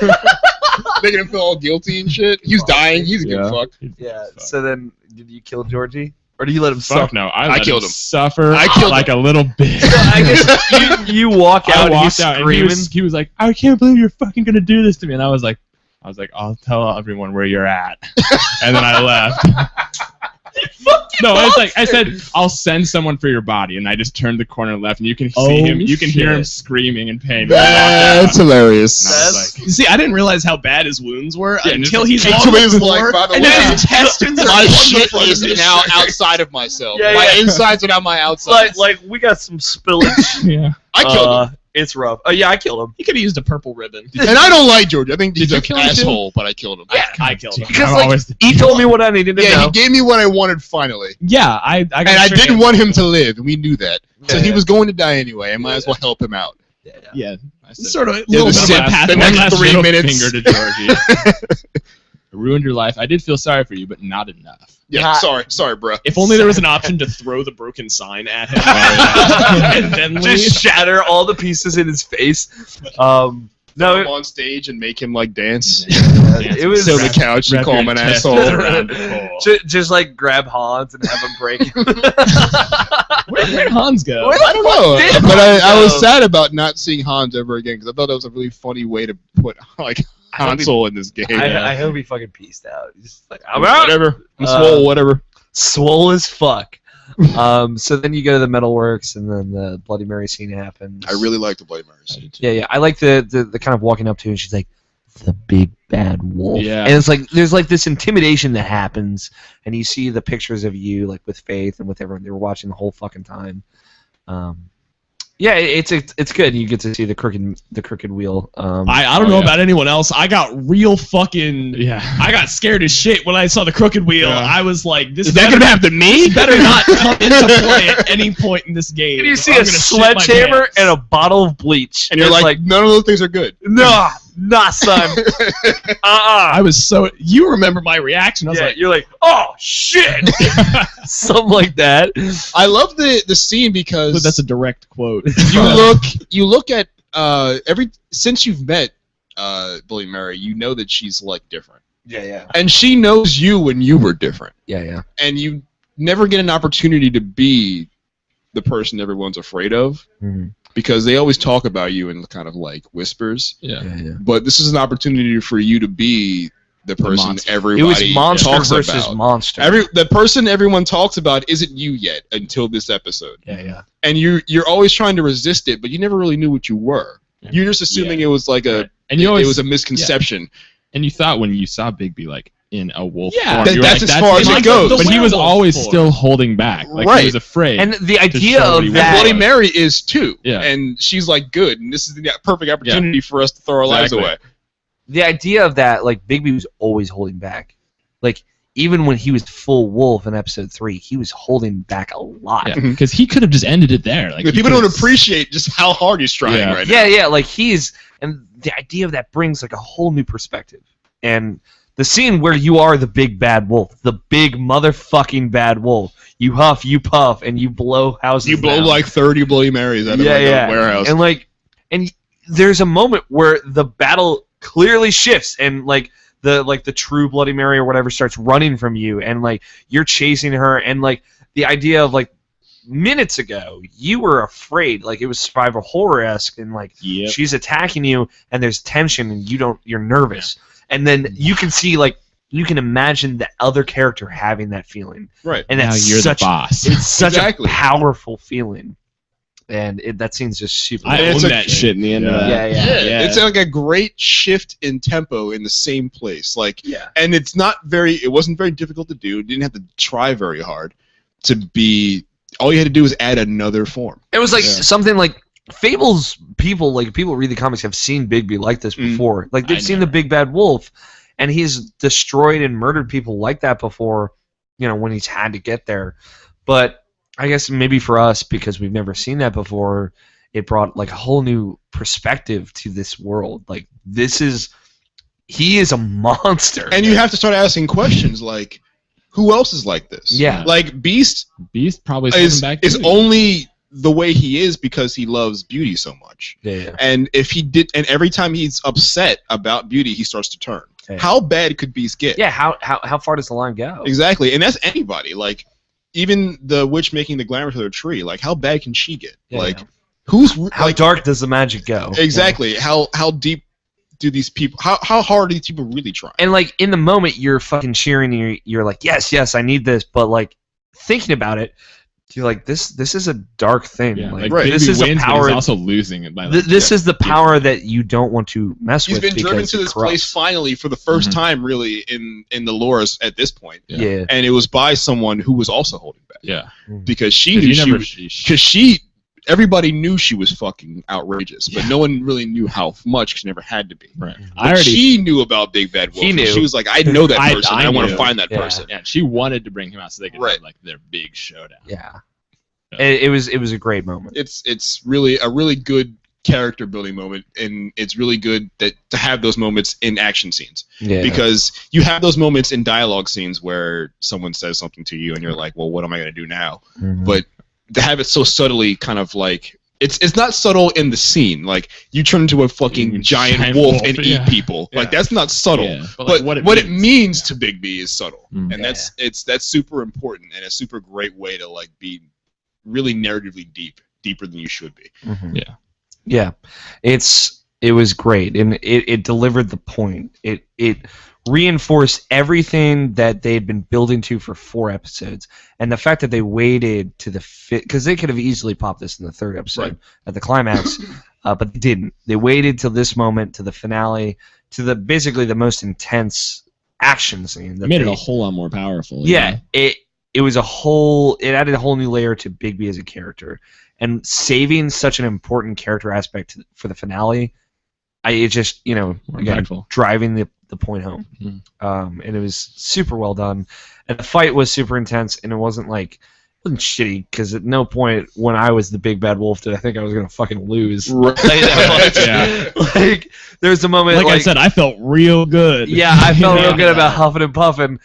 Making him feel all guilty and shit. He's dying. He's a good fuck. Yeah, so then, did you kill Georgie? Or do you let him Fuck suffer? no, I killed him. Suffer I killed like him. a little bitch. So I guess you walk out I and walked he's out and screaming. he was like, I can't believe you're fucking gonna do this to me. And I was like, I'll tell everyone where you're at. And then I left. No, I said, I'll send someone for your body, and I just turned the corner and left, and you can see him. You can hear him screaming in pain. That's hilarious. And I was like, See, I didn't realize how bad his wounds were Yeah, until just- he's Until on he the was like, floor, by the and way, then his intestines are My on the shit front of is his now shirt. outside of myself. Yeah, My yeah. insides are now my outsides. Like we got some spillage. yeah. I killed him. It's rough. Oh yeah, I killed him. He could have used a purple ribbon. And I don't like George. I think he's you an kill him too? asshole, but I killed him. Yeah, I killed him. Because I'm like always- he told me what I needed to Yeah, know. he gave me what I wanted finally. Yeah, I got And I straight didn't answer. want him to live, and we knew that. So Yeah, he yeah. was going to die anyway. I might as well help him out. Yeah, I said, sort of a Yeah, little the bit of sip- a path. the one next last 3 little minutes. finger to Georgie. I ruined your life. I did feel sorry for you, but not enough. Yeah, sorry, bro. If only there was an option to throw the broken sign at him and then leave. Just shatter all the pieces in his face. No, Put him on stage and make him like dance. it was Sit on the couch and wrap call him your an chest asshole. around the pole. just like grab Hans and have him break. Where did Hans go? I don't know, did but Hans I was go? sad about not seeing Hans ever again because I thought that was a really funny way to put like Hansel in this game. I hope he fucking peaced out. He's just like, I'm out. Whatever, I'm swole, whatever. Swole as fuck. So then you go to the Metalworks, and then the Bloody Mary scene happens. I really like the Bloody Marys. Yeah. I like the kind of walking up to her, and she's like, the big bad wolf. Yeah. And it's like there's like this intimidation that happens, and you see the pictures of you like with Faith and with everyone. They were watching the whole fucking time. Yeah, it's good. You get to see the crooked wheel. I don't know about anyone else. I got real fucking... Yeah. I got scared as shit when I saw the crooked wheel. Yeah. I was like, this Is that gonna happen to me? better not come into play at any point in this game. and you or see I'm a gonna shit my sledgehammer pants. and a bottle of bleach, And you're it's like, none of those things are good. nah, son. I was so... You remember my reaction. I was Yeah, like, you're like, oh shit, something like that. I love the scene because but that's a direct quote. you look at since you've met Bloody Mary, you know that she's like different, Yeah. and she knows you when you were different, Yeah. and you never get an opportunity to be the person everyone's afraid of Mhm. because they always talk about you in kind of like whispers. Yeah. But this is an opportunity for you to be the person monster. everybody It was monster talks versus about. monster. The person everyone talks about isn't you yet until this episode. Yeah. And you're always trying to resist it, but you never really knew what you were. Yeah. You're just assuming it was like Right. And you always, it was a misconception. and you thought when you saw Bigby like in a wolf Yeah. form, you were That's like, as far as Bigby. it goes. But he was werewolf always form. still holding back. Like Right. he was afraid. And the idea show what he of was. And that, Bloody Mary is too. Yeah. And she's like good, and this is the perfect opportunity for us to throw our lives Exactly. away. the idea of that, like Bigby was always holding back. Like even when he was full wolf in episode 3, he was holding back a lot. Yeah, because he could have just ended it there. Like But he people don't could've- appreciate just how hard he's trying Yeah. right now. Yeah, like and the idea of that brings like a whole new perspective. And the scene where you are the big bad wolf, the big motherfucking bad wolf, you huff, you puff, and you blow houses You blow down. like 30 Bloody Marys out of like a warehouse. And there's a moment where the battle clearly shifts, and like the true Bloody Mary or whatever starts running from you, and like you're chasing her, and like the idea of like minutes ago you were afraid, like it was survival horror-esque, and like Yep. she's attacking you, and there's tension, and you're nervous, and then you can see like you can imagine the other character having that feeling, Right. and Now that's you're such the boss. it's such Exactly. a powerful feeling. and that scene's just super. I it's own a- that shit in the end of that. Yeah. It's like a great shift in tempo in the same place. Like, Yeah. and it wasn't very difficult to do. Didn't have to try very hard to be. All you had to do was add another form. It was like something like Fable's people, like people who read the comics, have seen Bigby like this before. Like they've seen the big bad wolf, and he's destroyed and murdered people like that before. You know, when he's had to get there. But I guess maybe for us, because we've never seen that before, it brought like a whole new perspective to this world. Like he is a monster. And you have to start asking questions like, who else is like this? Yeah. Like Beast probably is back to only the way he is because he loves Beauty so much. Yeah. And every time he's upset about Beauty, he starts to turn. Yeah. How bad could Beast get? Yeah. How far does the line go? Exactly. And that's anybody. Like, even the witch making the glamour to her tree, like, how bad can she get? Yeah, like, yeah. How dark does the magic go? Exactly. How deep do these people? How hard do these people really try? And like in the moment, you're fucking cheering. And you're like, yes, I need this. But like thinking about it, you're like, this is a dark thing. Yeah, like, right. This is wins, a power. But he's also losing it by. Like, This is the power that you don't want to mess He's with. been driven to this corrupts. place finally for the first time, really, in the lore at this point. Yeah. And it was by someone who was also holding back. Yeah. Because she knew everybody knew she was fucking outrageous, but no one really knew how much because she never had to be. Right. She knew about Big Bad Wolf. He knew. She was like, I know that person. I want to knew. find that Yeah. person. Yeah. She wanted to bring him out so they could Right. have like their big showdown. Yeah. It was a great moment. It's really a really good character building moment, and it's really good to have those moments in action scenes. Yeah. Because you have those moments in dialogue scenes where someone says something to you and you're like, well, what am I going to do now? Mhm. But to have it so subtly kind of like it's not subtle in the scene, like you turn into a fucking giant wolf and eat people. Yeah. Like that's not subtle. Yeah. But like, what it means to Big B is subtle. Mm. And that's super important and a super great way to like be really narratively deeper than you should be. Mhm. Yeah. Yeah, it was great, and it delivered the point. It reinforced everything that they had been building to for 4 episodes, and the fact that they waited to the because they could have easily popped this in the 3rd episode at the climax, but they didn't. They waited till this moment, to the finale, to the basically the most intense action scene. It made it a whole lot more powerful. Yeah, it was it added a whole new layer to Bigby as a character. And saving such an important character aspect for the finale, it just, again, impactful. driving the point home. Mm-hmm. And it was super well done. And the fight was super intense, and it wasn't shitty, because at no point when I was the big bad wolf did I think I was going to fucking lose. Right. Yeah. Like, there's a moment, Like I said, I felt real good. yeah, I felt real good about huffing and puffing.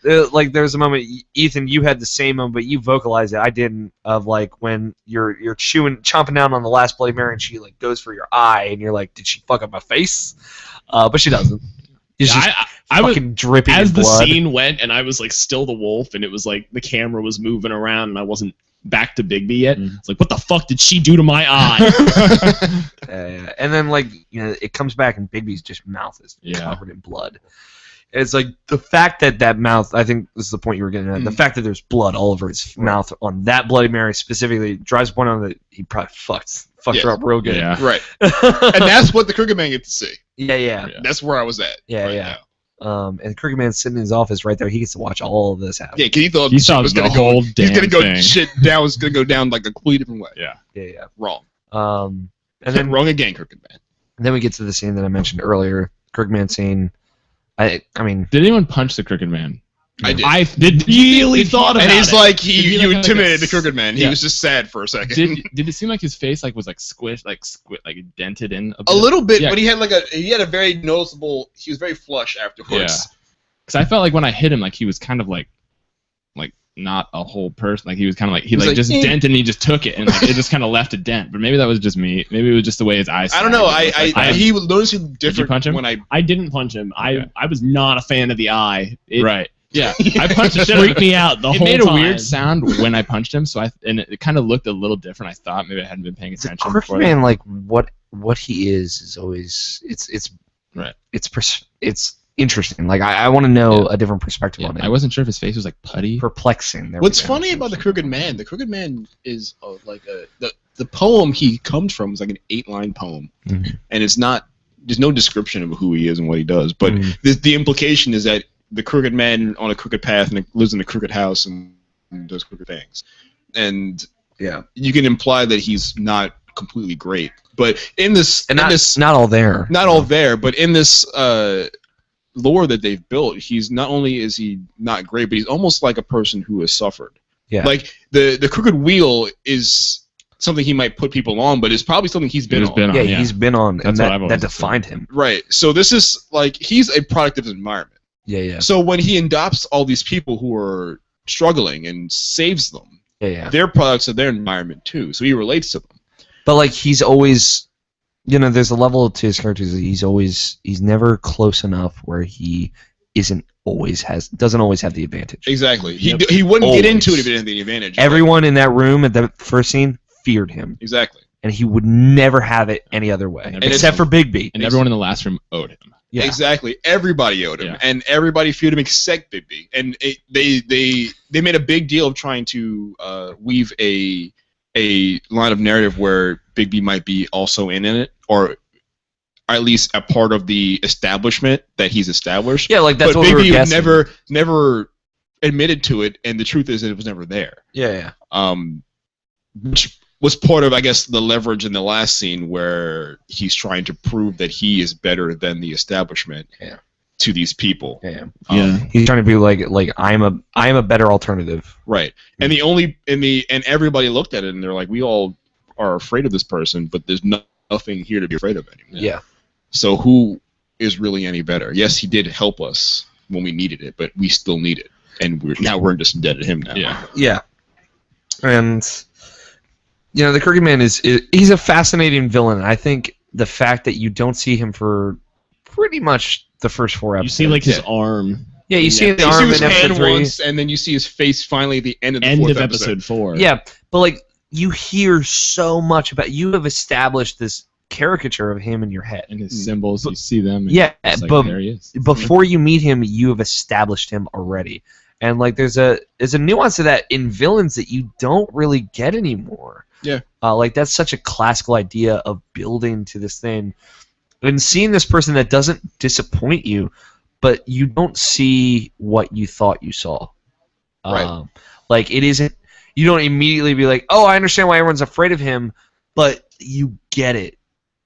There was a moment, Ethan, you had the same moment, but you vocalized it. I didn't. Of like when you're chomping down on the last Bloody Mary, and she like goes for your eye, and you're like, did she fuck up my face? But she doesn't. It's just I was fucking dripping as in the blood. scene went, and I was like still the wolf, and it was like the camera was moving around, and I wasn't back to Bigby yet. It's like, what the fuck did she do to my eye? And then it comes back, and Bigby's just mouth is covered in blood. And it's like the fact that mouth. I think this is the point you were getting at. The fact that there's blood all over his mouth on that Bloody Mary specifically drives the point on that he probably fucked her up real good. Yeah. Right. And that's what the Crooked Man gets to see. Yeah. That's where I was at. Yeah. And Crooked Man's sitting in his office right there. He gets to watch all of this happen. Yeah, because he thought He shit saw was the going to go. whole He's damn going to go thing. shit down. Was going to go down like a completely different way. Yeah. Yeah. Wrong. And then Wrong again, Crooked Man. we get to the scene that I mentioned earlier. Crooked Man scene. I mean, Did anyone punch the Crooked Man? I did. I really thought about And he's it. like, Did he, you like, intimidated like the Crooked Man. He Yeah. was just sad for a second. Did it seem like his face was squished, like dented in a bit? A little bit, Yeah. but he had a very noticeable. He was very flush afterwards. Yeah. Because I felt like when I hit him, like he was kind of like not a whole person. Like he was kind of like he was like, just "Eh." dented and he just took it and like, it just kind of left a dent. But maybe that was just me. Maybe it was just the way his eyes. I don't know. He was noticing Did you different punch him? when I didn't punch him. Okay. I was not a fan of the eye. It Right. Yeah. I punched the shit. freaked me out the It whole made time. a weird sound when I punched him. So and it kind of looked a little different. I thought maybe I hadn't been paying attention. Crooked before Man, like what he is always it's Right. it's interesting. Like I want to know a different perspective on it. I wasn't sure if his face was like putty. Perplexing. What's funny about the Crooked Man? The Crooked Man is the poem he comes from is like an 8-line poem, and it's not. There's no description of who he is and what he does, but the implication is that the crooked man on a crooked path and lives in a crooked house and does crooked things, and you can imply that he's not completely great. But in this, not all there, but in this lore that they've built, he's not only is he not great, but he's almost like a person who has suffered. Yeah, like the crooked wheel is something he might put people on, but it's probably something he's been on. He's been on, and that defined him. Right. So this is like he's a product of his environment. Yeah. So when he adopts all these people who are struggling and saves them, they're products of their environment too. So he relates to them. But like he's always, there's a level to his characters that he's never close enough where he doesn't always have the advantage. Exactly. He wouldn't get into it if he didn't have the advantage. Everyone in that room at the first scene feared him. Exactly. And he would never have it any other way, except for Bigby. And everyone in the last room owed him. Yeah. Exactly. Everybody owed him, and everybody feared him except Bigby. And they made a big deal of trying to weave a line of narrative where Bigby might be also in it, or at least a part of the establishment that he's established. Yeah, like that's but what Bigby we were guessing. never admitted to it, and the truth is that it was never there. Yeah. Which was part of, I guess, the leverage in the last scene where he's trying to prove that he is better than the establishment to these people. He's trying to be like I am a better alternative. Right. And and everybody looked at it and they're like, we all are afraid of this person, but there's nothing here to be afraid of anymore. Yeah. So who is really any better? Yes, he did help us when we needed it, but we still need it, and we're just indebted to him now. Yeah. And the Crooked Man he's a fascinating villain. I think the fact that you don't see him for pretty much the first 4 episodes. You see like his arm. Yeah, you see the arm in episode 3. Once, and then you see his face finally at the end of the fourth episode 4. Yeah, but like you hear so much about. You have established this caricature of him in your head. And his symbols, you see them. And but there he is. Before you meet him, you have established him already. And like there's a nuance to that in villains that you don't really get anymore. Yeah. Like that's such a classical idea of building to this thing. And seeing this person that doesn't disappoint you, but you don't see what you thought you saw. Right. Like it isn't. You don't immediately be like, oh, I understand why everyone's afraid of him, but you get it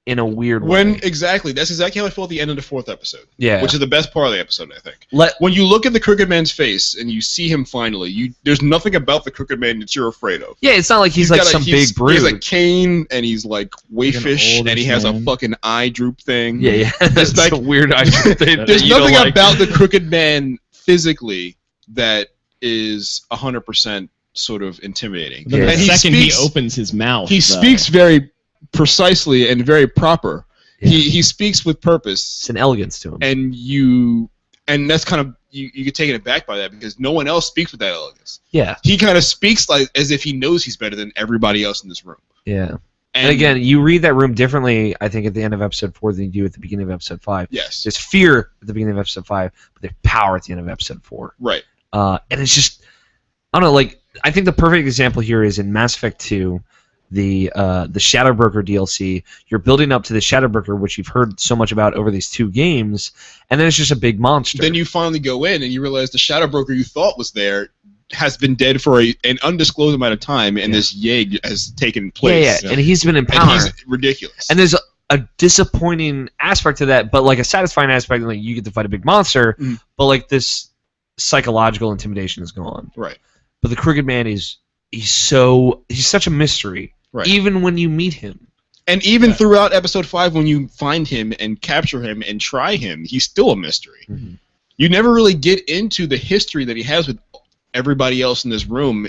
in a weird way. Exactly. That's exactly how I felt at the end of the 4th episode. Yeah. Which is the best part of the episode, I think. When you look at the Crooked Man's face and you see him finally, there's nothing about the Crooked Man that you're afraid of. Yeah, it's not like he's like some big brute. He has a cane and he's like waifish and he has a fucking eye droop thing. Yeah. That's like a weird eye droop thing. There's nothing about the Crooked Man physically that is 100% sort of intimidating. The second he opens his mouth, he speaks very precisely and very proper. Yeah. He speaks with purpose. It's an elegance to him. And that's kind of you get taken aback by that because no one else speaks with that elegance. Yeah. He kind of speaks like as if he knows he's better than everybody else in this room. Yeah. And again, you read that room differently, I think, at the end of episode 4 than you do at the beginning of episode 5. Yes. There's fear at the beginning of episode 5, but there's power at the end of episode 4. Right. And it's just, I don't know, like, I think the perfect example here is in Mass Effect 2, the Shadow Broker DLC. You're building up to the Shadow Broker, which you've heard so much about over these 2 games, and then it's just a big monster. Then you finally go in and you realize the Shadow Broker you thought was there has been dead for an undisclosed amount of time, and this Yeg has taken place. Yeah, and he's been in power. And he's ridiculous. And there's a disappointing aspect to that, but like a satisfying aspect, like you get to fight a big monster, but like this psychological intimidation is gone. Right. But the Crooked Man he's such a mystery. Right. Even when you meet him. And even throughout episode 5, when you find him and capture him and try him, he's still a mystery. Mm-hmm. You never really get into the history that he has with everybody else in this room,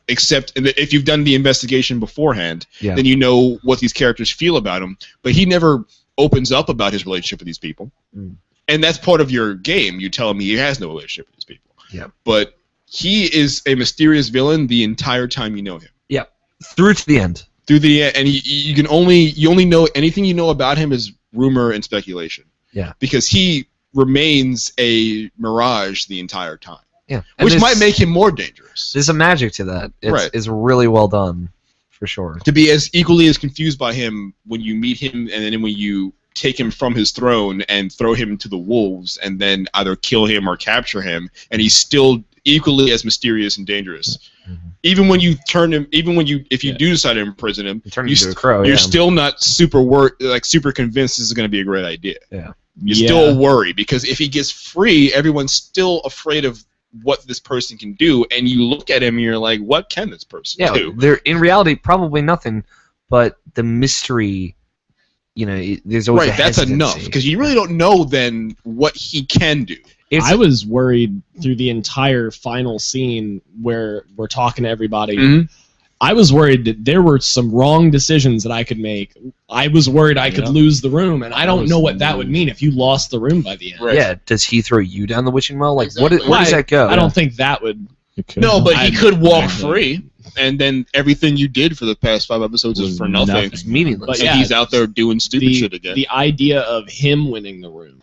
except if you've done the investigation beforehand, then you know what these characters feel about him. But he never opens up about his relationship with these people. Mm. And that's part of your game. You tell him he has no relationship with these people. Yeah. But he is a mysterious villain the entire time you know him. Yeah. Through to the end. Through the end, and you only know anything you know about him is rumor and speculation. Yeah. Because he remains a mirage the entire time. Yeah, which might make him more dangerous. There's a magic to that. It's really well done, for sure. To be as equally as confused by him when you meet him, and then when you take him from his throne and throw him to the wolves, and then either kill him or capture him, and he's still equally as mysterious and dangerous. Mm-hmm. Even when you turn him, if you do decide to imprison him, you're still not super convinced this is going to be a great idea. Yeah, you still worry because if he gets free, everyone's still afraid of what this person can do, and you look at him and you're like, what can this person do? They're in reality probably nothing, but the mystery. There's always a that's enough because you really don't know then what he can do. I was worried through the entire final scene where we're talking to everybody. Mm-hmm. I was worried that there were some wrong decisions that I could make. I was worried I could lose the room, and I don't know what that would mean if you lost the room by the end. Right. Yeah, does he throw you down the witching well? Like, where does that go? I don't think that would... No, but he could walk free, and then everything you did for the past 5 episodes is for nothing. It's meaningless. But he's out there doing stupid shit again. The idea of him winning the room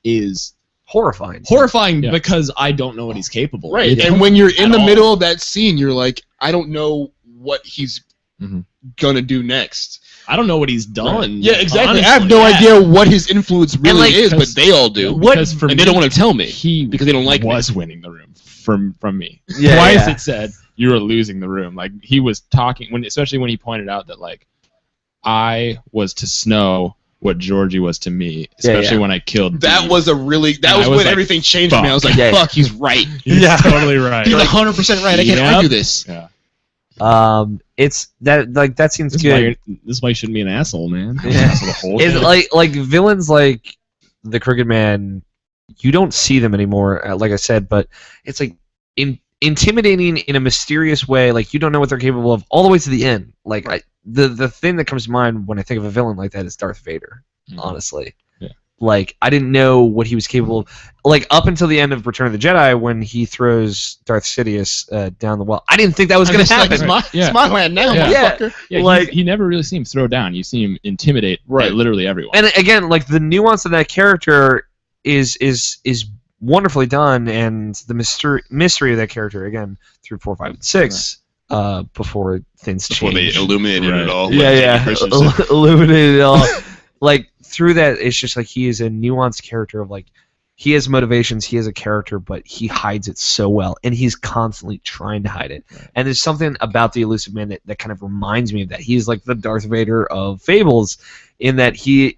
is... horrifying because I don't know what he's capable of. Right, and when you're in the middle of that scene, you're like, I don't know what he's gonna do next. I don't know what he's done. Right. Yeah, exactly. Honestly, I have no idea what his influence really is, but they all do. And they don't want to tell me because they don't like was winning the room from me. Yeah, Twice it said you were losing the room. Like he was talking especially when he pointed out that like I was to Snow what Georgie was to me, especially when I killed that Dean. Was when like, everything changed for me. I was like, fuck, he's right. He's totally right. He's 100% right. I can't argue this. Yeah. It's that seems good. This is why you shouldn't be an asshole, man. It's like villains like the Crooked Man, you don't see them anymore, like I said, but it's like intimidating in a mysterious way. Like you don't know what they're capable of all the way to the end. Like the thing that comes to mind when I think of a villain like that is Darth Vader. Honestly. Like, I didn't know what he was capable of. Like, up until the end of Return of the Jedi, when he throws Darth Sidious down the well, I didn't think that was going to happen. Like, it's my land now, motherfucker. Yeah, like, he never really seemed throw down. You see him intimidate literally everyone. And again, like, the nuance of that character is wonderfully done, and the mystery of that character, again, through 4, 5, and 6, before things change. Before they illuminated it all. Illuminated it all. Like, through that, it's just like he is a nuanced character of like he has motivations, he has a character, but he hides it so well, and he's constantly trying to hide it. Right. And there's something about the Elusive Man that kind of reminds me of that. He's like the Darth Vader of Fables, in that he's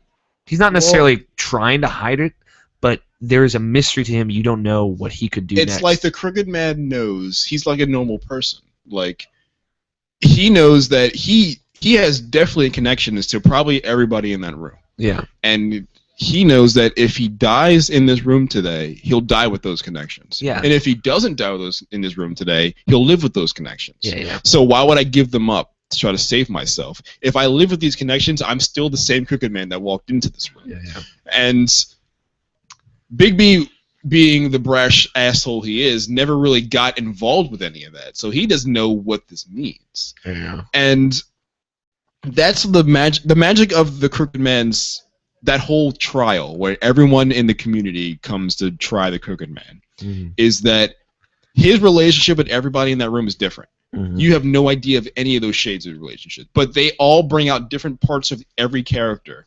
not necessarily trying to hide it, but there's a mystery to him. You don't know what he could do. It's like the Crooked Man knows he's like a normal person. Like he knows that he has definitely connections to probably everybody in that room. Yeah. And he knows that if he dies in this room today, he'll die with those connections. Yeah. And if he doesn't die with those in this room today, he'll live with those connections. Yeah. So why would I give them up to try to save myself? If I live with these connections, I'm still the same Crooked Man that walked into this room. Yeah. And Big B, being the brash asshole he is, never really got involved with any of that. So he doesn't know what this means. Yeah. And that's the magic of the Crooked Man's, that whole trial where everyone in the community comes to try the Crooked Man, is that his relationship with everybody in that room is different. You have no idea of any of those shades of relationship, but they all bring out different parts of every character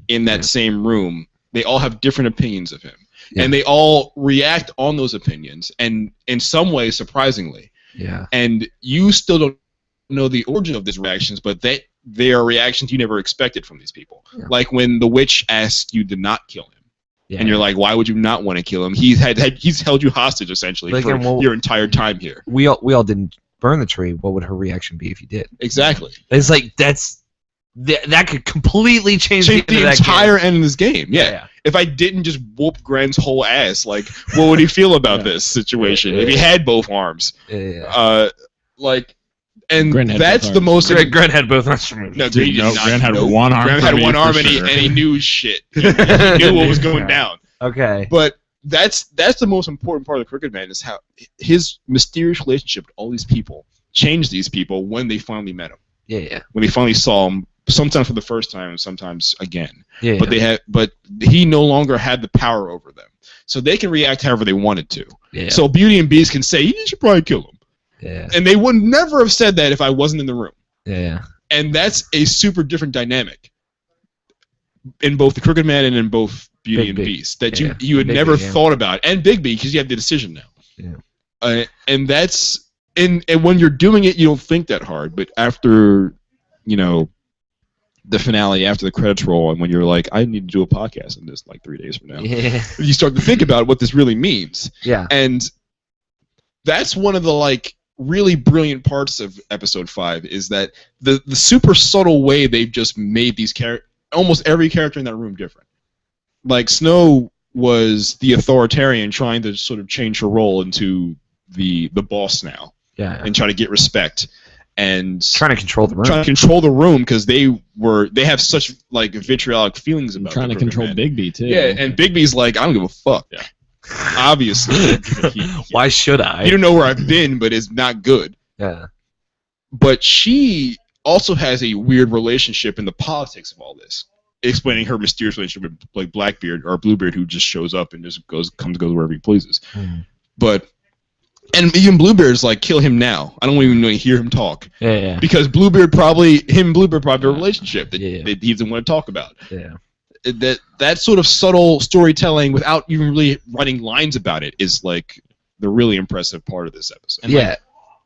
in that same room. They all have different opinions of him, and they all react on those opinions, and in some ways, surprisingly. Yeah. And you still don't know the origin of these reactions, but they are reactions you never expected from these people. Yeah. Like when the witch asked you to not kill him, and you're like, why would you not want to kill him? He's held you hostage essentially for your entire time here. We all didn't burn the tree. What would her reaction be if you did? Exactly. It's like that could completely change the entire end of this game. Yeah. If I didn't just whoop Gren's whole ass, like, what would he feel about this situation if he had both arms? And that's the most. Gren had both arms from me. No, Gren had one arm. Gren had one arm, and he knew shit. He knew what was going down. Okay. But that's the most important part of the Crooked Man, is how his mysterious relationship with all these people changed these people when they finally met him. Yeah. When they finally saw him, sometimes for the first time, and sometimes again. Yeah. But he no longer had the power over them. so they can react however they wanted to. Yeah. So Beauty and Beast can say, you should probably kill him. Yeah. And they would never have said that if I wasn't in the room. Yeah. And that's a super different dynamic in both the Crooked Man and in both Beauty and Beast that you had never thought about. And Big B, because you have the decision now. Yeah. And that's and when you're doing it, you don't think that hard. But after, the finale, after the credits roll, and when you're like, I need to do a podcast on this like 3 days from now, you start to think about what this really means. Yeah. And that's one of the really brilliant parts of episode 5 is that the super subtle way they've just made these almost every character in that room different. Like Snow was the authoritarian trying to sort of change her role into the boss now. Yeah. And try to get respect. And trying to control the room. Trying to control the room because they have such vitriolic feelings about. Trying to control Big B too. Yeah, and Big B's like, I don't give a fuck. Yeah. Obviously. Why should I? You don't know where I've been, but it's not good. Yeah. But she also has a weird relationship in the politics of all this, explaining her mysterious relationship with Blackbeard or Bluebeard, who just shows up and just goes wherever he pleases. But. And even Bluebeard's like, kill him now. I don't even want to hear him talk. Yeah. Because Bluebeard probably have a relationship that he doesn't want to talk about. Yeah. That sort of subtle storytelling without even really writing lines about it is like the really impressive part of this episode. And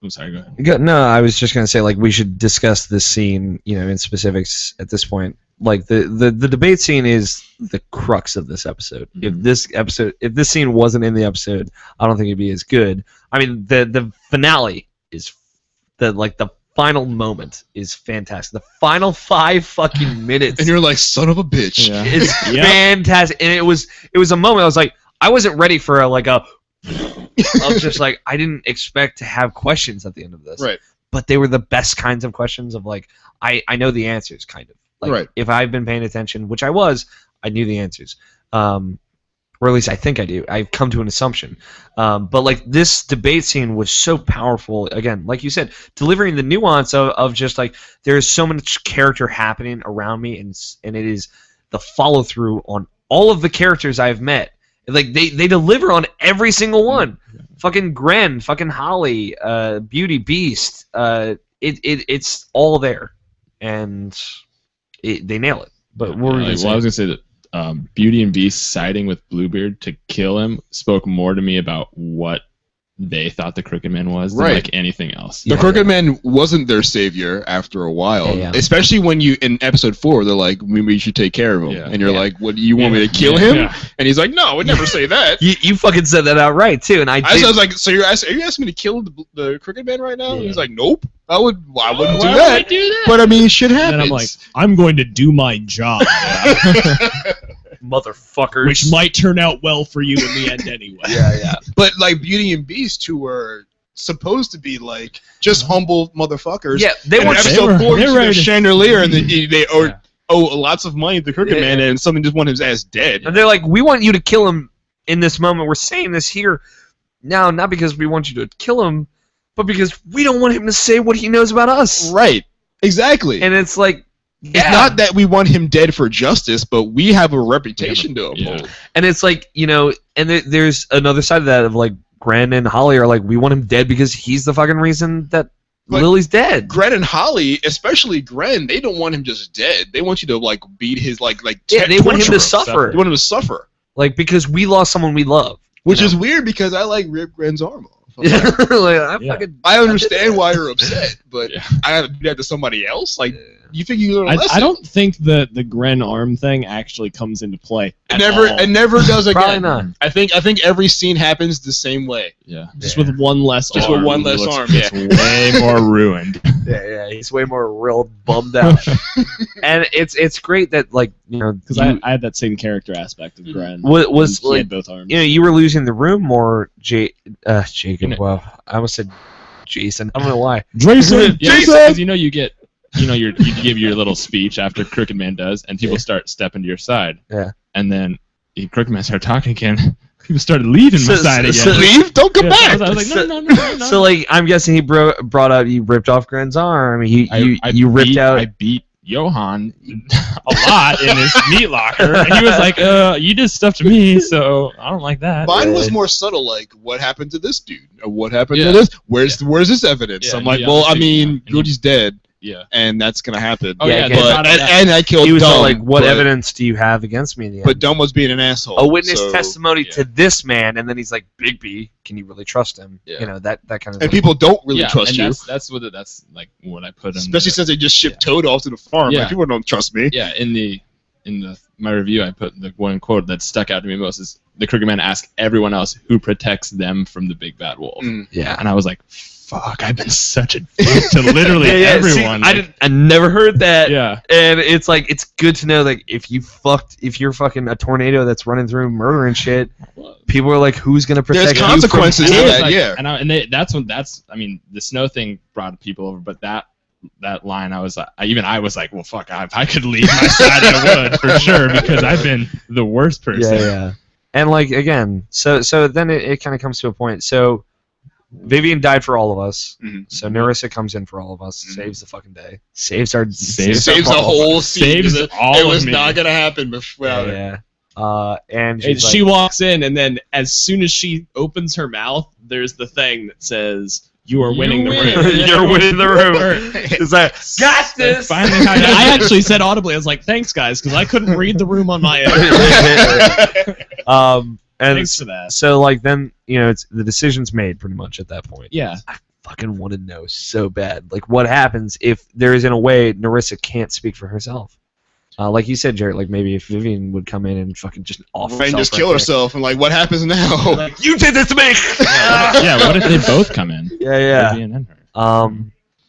I'm sorry, go ahead. No, I was just going to say, we should discuss this scene, in specifics at this point. The debate scene is the crux of this episode. Mm-hmm. If this scene wasn't in the episode, I don't think it'd be as good. I mean, the finale is the final moment is fantastic. The final 5 fucking minutes, and you're like, son of a bitch. Yeah. It's fantastic, and it was a moment. I was like, I wasn't ready for I was just like, I didn't expect to have questions at the end of this. Right. But they were the best kinds of questions of I know the answers kind of. Right. If I've been paying attention, which I was, I knew the answers. Or at least I think I do. I've come to an assumption. But this debate scene was so powerful. Again, like you said, delivering the nuance of just there's so much character happening around me, and it is the follow through on all of the characters I've met. They deliver on every single one. Fucking Gren, fucking Holly, Beauty, Beast. It's all there, and they nail it. But what were you gonna say? I was gonna say that Beauty and Beast siding with Bluebeard to kill him spoke more to me about what they thought the Crooked Man was than anything else. The Crooked Man wasn't their savior after a while, especially when in episode 4 they're like, maybe you should take care of him, and you're like, what, do you want me to kill him? And he's like, no, I would never say that. You fucking said that outright too, and I was like, so are you asking me to kill the Crooked Man right now? And he's like, nope, I wouldn't do that. But I mean, shit happens. And I'm like, I'm going to do my job. Motherfuckers. Which might turn out well for you in the end anyway. Yeah. But Beauty and Beast, who were supposed to be just humble motherfuckers. Yeah, they were a chandelier, and they owe lots of money to the Crooked Man, and something just want his ass dead. And they're like, we want you to kill him in this moment. We're saying this here now, not because we want you to kill him, but because we don't want him to say what he knows about us. Right. Exactly. And it's like, it's not that we want him dead for justice, but we have a reputation to uphold. And it's and there's another side of that of Gren and Holly are we want him dead because he's the fucking reason that Lily's dead. Gren and Holly, especially Gren, they don't want him just dead. They want you to beat his they want him to suffer. They want him to suffer. Because we lost someone we love. Which is weird because I rip Gren's arm off. I understand why you're upset, but I have to do that to somebody else. You think you learn a lesson? I don't think the Gren arm thing actually comes into play. It never does again. Probably not. I think every scene happens the same way. Yeah. Just with one less arm. Just with one less arm. It's way more ruined. Yeah. He's way more real bummed out. And it's great that because I had that same character aspect of Gren. Was he had both arms. You were losing the room more, Jacob. Wow, I almost said Jason. I don't know why. Jason. Because you get. You give your little speech after Crooked Man does, and people start stepping to your side. Yeah. And then Crooked Man started talking again. People started leaving my side again. Leave? Don't come back. I was like, no. So I'm guessing he brought out. You ripped off Gren's arm. You ripped out. I beat Johan a lot in his meat locker, and he was like, you did stuff to me, so I don't like that. Mine was more subtle, like, what happened to this dude? Or what happened to this? Where's this evidence? Yeah, I'm like, yeah, well, I honestly, mean, yeah. Georgie's dead, Yeah. and that's gonna happen. Oh, Yeah, yeah, but, and I killed He was Dumb, all like, what but- evidence do you have against me in the end? But Dumb was being an asshole. A witness so- testimony yeah. to this man, and then he's like, Bigby, can you really trust him? Yeah. You know, that kind of And thing. people don't really trust and you. That's like what I put in. Especially since they just shipped Toad off to the farm. Yeah. Like, people don't trust me. Yeah, in my review, I put the one quote that stuck out to me most is the Crooked Man asked everyone else who protects them from the big bad wolf, Yeah. and I was like, "Fuck, I've been such a dick to literally See, everyone." I never heard that. Yeah, And it's like, it's good to know, like, if you're fucking a tornado that's running through murdering shit, people are like, who's gonna protect There's you consequences from to him? that, like, yeah. and that's I mean, the snow thing brought people over, but that line, I was like, well, fuck, if I could leave my side, I would for sure, because I've been the worst person. Yeah. And like, again, so then it kind of comes to a point. So Vivian died for all of us. Mhm. So Narissa comes in for all of us, saves the fucking day, saves the Saves the whole scene. Saves all It of was me. not gonna happen without it. Yeah. And And she's she like, walks in, and then as soon as she opens her mouth, there's the thing that says, "You are winning the win." room." you're winning the room. It's like, got this. Finally, And I actually said audibly, I was like, "Thanks, guys," because I couldn't read the room on my end. And Thanks for that. so like then it's the decision's made pretty much at that point. Yeah. Fucking want to know so bad. Like, what happens if there is in a way Narissa can't speak for herself? Like you said, Jarrett, like maybe if Vivian would come in and fucking just off And herself just right kill there. herself, and like, what happens now? Like, you did this to me. yeah, what if they both come in? Yeah. Vivian and her.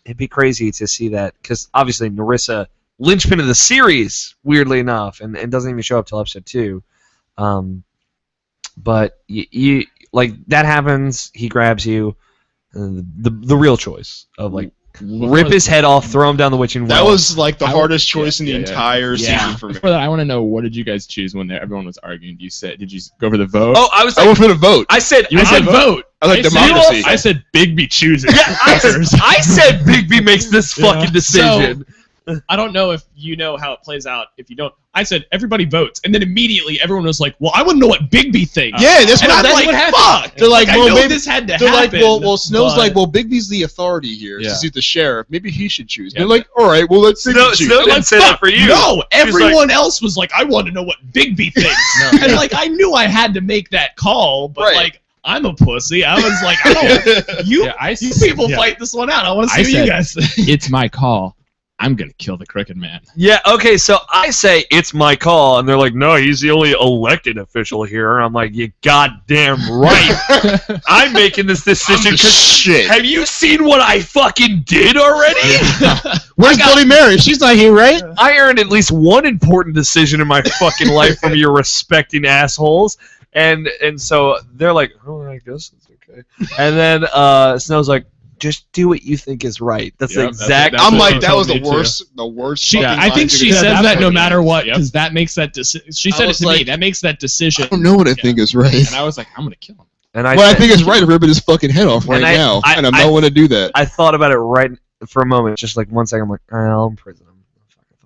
It'd be crazy to see that because obviously Narissa, linchpin of the series, weirdly enough, and doesn't even show up till episode 2. But you like that happens. He grabs you. The real choice of like rip his head off, throw him down the witching well. That was like the I hardest choice in the yeah. entire season for me. Before that, I want to know, what did you guys choose when everyone was arguing? Did you go for the vote? Oh, I was I like, went for the vote. I said vote. I like said- democracy. I said Bigby chooses. Yeah, I said Bigby makes this fucking decision. I don't know if you know how it plays out. If you don't, I said everybody votes, and then immediately everyone was like, "Well, I want to know what Bigby thinks." Yeah, that's and what, I'm that's like, what happened. "Fuck!" They're like, I well, know maybe this had to they're happen. like, well, Snow's but- like, well, Bigby's the authority here. Yeah. Since he's the sheriff, maybe he should choose. Yeah, They're like, all right, well, let's Snow choose. didn't like, say that fuck, for you. No, She was everyone else was like, "I want to know what Bigby thinks," and like, I knew I had to make that call, but Right. like, I'm a pussy. I was like, I don't. You, Yeah, you people yeah. fight this one out. I want to see I what you said- guys think. It's my call. I'm gonna kill the Crooked Man. Yeah, okay, so I say it's my call, and they're like, no, he's the only elected official here. And I'm like, you goddamn right. I'm making this decision because Shit. have you seen what I fucking did already? Where's Bloody Mary? She's not here, right? I earned at least one important decision in my fucking life from your respecting assholes. And so they're like, oh, I guess it's okay. And then Snow's like, just do what you think is right. That's the Yep, exact. that's I'm what like, she that told was the me, too. worst. The worst. She, fucking I think line she you could says have. that no point, matter what, yep. because that makes that decision. She I said it was to me. like- That makes that decision. I don't know what I think is right. And I was like, I'm gonna kill him. And I What I said- think is right is ripping his fucking head off right And I- now, I- and I'm I- not going to do that. I thought about it right for a moment, just like 1 second. I'm like, all right, I'll imprison him.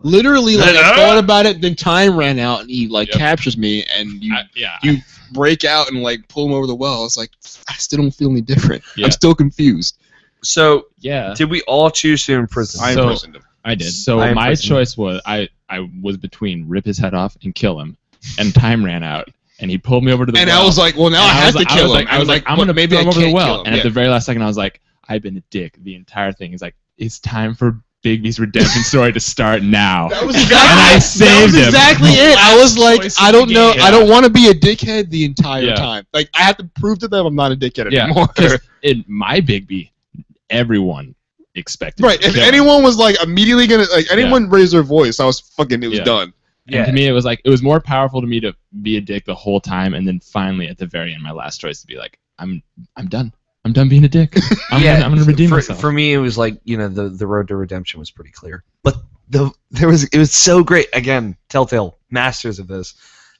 Literally, like, I Huh? thought about it, then time ran out, and he like Yep. captures me, and you Yeah. you break out and like pull him over the well. It's like, I still don't feel any different. Yeah. I'm still confused. So, Yeah. did we all choose to imprison? I So- imprisoned him. I did. So I my imprisoned choice was I was between rip his head off and kill him, and time ran out, and he pulled me over to the And well. I was like, well, now I have to kill him. I was like, I'm but gonna maybe throw him I over the can't well. kill him. And Yeah. at the very last second, I was like, I've been a dick the entire thing. He's like, it's time for Bigby's redemption story to start now. That was And exactly, I saved him. exactly it. I was like, choice I of the don't know. game. I don't want to be a dickhead the entire Yeah. time. Like, I have to prove to them I'm not a dickhead Yeah, anymore. because in my Bigby, everyone expected. Right. to If kill him. anyone was like immediately gonna anyone raised their voice, I was fucking. It was Yeah. done. And to me, it was like it was more powerful to me to be a dick the whole time, and then finally at the very end, my last choice to be like, I'm done. I'm done being a dick. I'm gonna redeem myself. For me, it was like the road to redemption was pretty clear, but it was so great. Again, Telltale masters of this.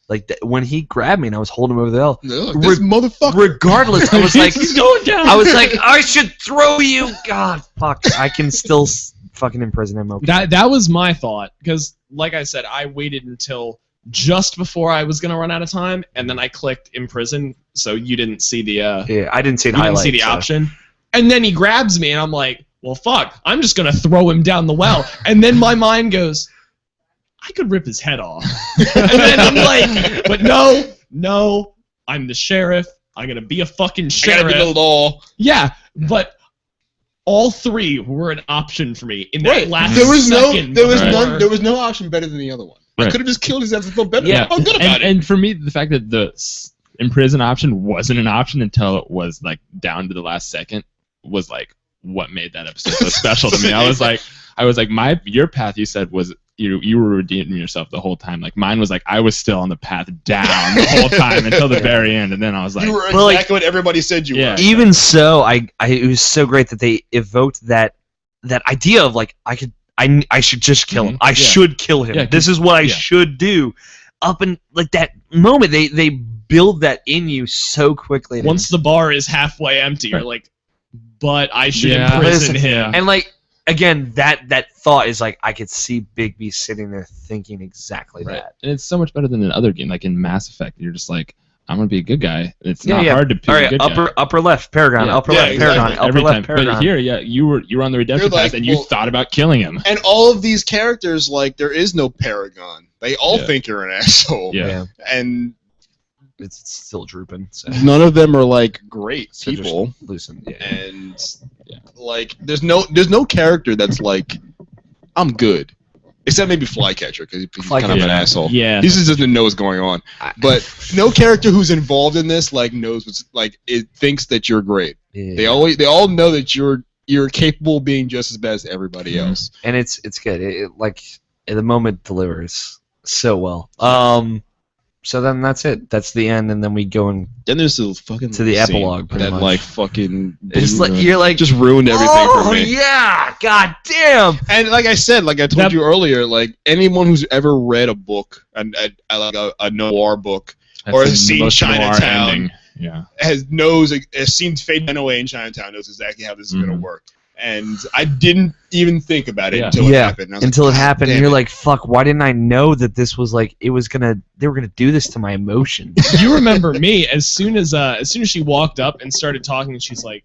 Like when he grabbed me and I was holding him over the hill. Look, this motherfucker. Regardless, I was like, It's going down. I was like, I should throw you. God, fuck, I can still fucking imprison him. Okay. That was my thought, because like I said, I waited until just before I was gonna run out of time, and then I clicked imprison, so you didn't see the I didn't see the you highlight. didn't see the option, and then he grabs me, and I'm like, well, fuck, I'm just gonna throw him down the well, and then my mind goes, I could rip his head off, and then I'm like, but no, I'm the sheriff. I'm gonna be a fucking sheriff. I gotta be the law. Yeah, but all three were an option for me in that Right. last There was second. there was no option better than the other one. I Right. could have just killed his ass and felt better. Yeah. I felt good about it. And for me, the fact that the imprison option wasn't an option until it was like down to the last second was like what made that episode so special to me. I was like, your path you said was you were redeeming yourself the whole time. Like mine was like I was still on the path down the whole time until the very end, and then I was like, you were Well, exactly what everybody said you Yeah. were. Even so, it was so great that they evoked that idea of like I should just kill him. I should kill him. Yeah, this is what I should do. Up in like that moment, they build that in you so quickly. Once the bar is halfway empty, you're like, but I should Yeah. imprison Listen, him. and like again, that thought is like I could see Bigby sitting there thinking exactly right. that. And it's so much better than another game. Like in Mass Effect, you're just like, I'm gonna be a good guy. It's Yeah, not yeah. hard to be All a right, good guy. upper left Paragon, upper Yeah, left exactly. Paragon, upper Every left time. Paragon. But here, you were on the redemption You're like, path, and you well- thought about killing him. And all of these characters, like, there is no paragon. They all Yeah. think you're an asshole. Yeah. And It's still drooping. So. none of them are like great So just people. loosen. Yeah. And like, there's no character that's like, I'm good. Except maybe Flycatcher, because he's kind of an Flycatcher. asshole. Yeah. He just doesn't know what's going on. But no character who's involved in this like knows what's like. It thinks that you're great. Yeah. They all know that you're capable of being just as bad as everybody else. And it's good. It like the moment delivers so well. So then that's it. That's the end, and then we go and Then there's the fucking To the scene epilogue, pretty that much. like fucking it's like you're like just ruined everything oh for me. yeah, god damn. And like I said, like I told That- you earlier, like anyone who's ever read a book, like a noir book, or has the seen most noir Chinatown, ending. Yeah. has seen Fate Run Away in Chinatown, knows exactly how this is gonna Mhm. work. And I didn't even think about it Yeah. until it happened. And I was Until like, it happened, "God and damn you're it." like, "Fuck! Why didn't I know that this was like they were gonna do this to my emotions?" You remember me as soon as she walked up and started talking, and she's like,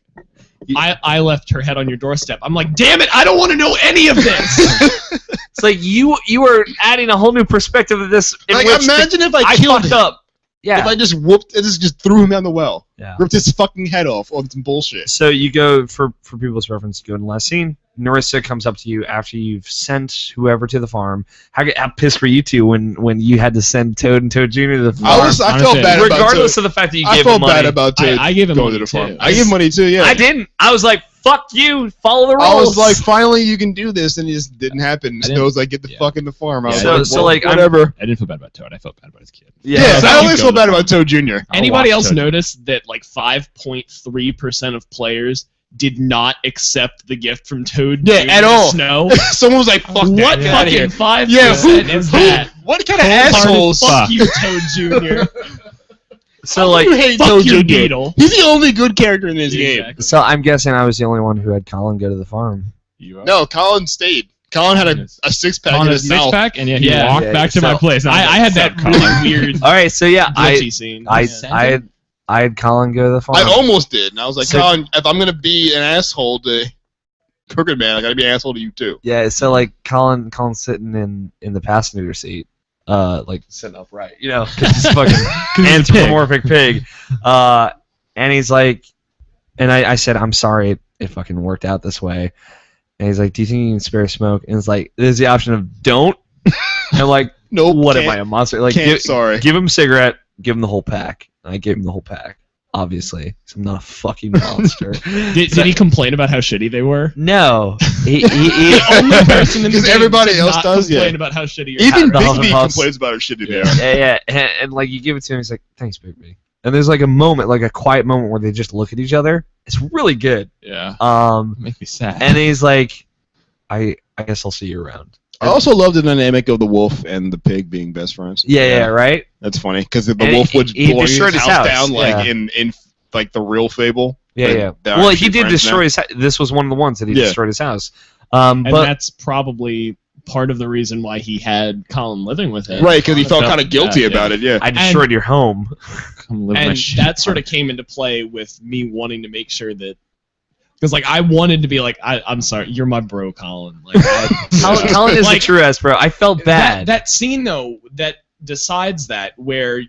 I left her head on your doorstep. I'm like, damn it, I don't want to know any of this. It's like you are adding a whole new perspective of this. In Like, which imagine if I I killed fucked him. up. Yeah. If I just threw him down the well, Yeah. ripped his fucking head off on some bullshit. So you go for people's reference. You go in the last scene. Narissa comes up to you after you've sent whoever to the farm. How pissed were you two when you had to send Toad and Toad Jr. to the farm? I felt honestly, bad about regardless Toad. of the fact that you I gave felt him money. bad about Toad I gave him going money to the farm. too. I gave money too, yeah. I didn't. I was like, "Fuck you! Follow the rules." I was like, finally you can do this, and it just didn't happen. I didn't- Stowe's like, get the yeah. fuck in the farm. I was Yeah, like, so, well, like, I'm- whatever. I didn't feel bad about Toad. I felt bad about his kid. Yeah, So I you always go feel to bad the about Toad Jr. Anybody watch else Toad. notice that like 5.3% of players did not accept the gift from Toad Yeah, Jr. at all. Snow? Someone was like, fuck What that. Get outta here. fucking 5% Yeah, is that? What kind of Cold-hearted assholes? Fuck you, Toad Jr. so like, you hate Fuck Toad you, Jr. Beetle. He's the only good character in this game. Exactly. so I'm guessing I was the only one who had Colin go to the farm. You are? No, Colin stayed. Colin had Yes. a six-pack On in a his mouth. six-pack, and yeah, he Yeah. walked Yeah, back to my so- place. and I had that "Sup, Colin?" really weird All right, so yeah, glitchy scene. I had Colin go to the farm. I almost did, and I was like, So- Colin, if I'm gonna be an asshole to Crooked Man, I gotta be an asshole to you too. Yeah, so like Colin's sitting in the passenger seat, like sitting upright, you know, because he's fucking anthropomorphic pig. And he's like, and I said, I'm sorry it fucking worked out this way. And he's like, do you think you can spare smoke? And it's like, there's the option of don't. And I'm like, Nope. what can't, am I, a monster? Like, Can't. Sorry. give him a cigarette, give him the whole pack. And I gave him the whole pack, obviously, 'cause I'm not a fucking monster. Did he complain about how shitty they were? No, he The only person in the Because game everybody did else not does, yeah. complain about how shitty your Even the Bigby Hufflepuffs. complains about her shitty there. yeah, and like you give it to him, he's like, "Thanks, Bigby." And there's like a moment, like a quiet moment where they just look at each other. It's really good. Yeah. Make me sad. And he's like, "I guess I'll see you around." I also love the dynamic of the wolf and the pig being best friends. Yeah, right. That's funny because the And wolf would he blow his destroyed his house house, down like yeah. in like the real Fable. Yeah, But yeah. they're Well, he actually did friends destroy now. his. This was one of the ones that he Yeah. destroyed his house. And But that's probably part of the reason why he had Colin living with him. Right, because he felt kind of guilty about it. Yeah. I destroyed your home. Come live my And shit. that sort of came into play with me wanting to make sure that, because like I wanted to be like, I'm sorry, you're my bro, Colin. Like, Colin is Like, a true ass bro. I felt bad. That scene though that decides that, where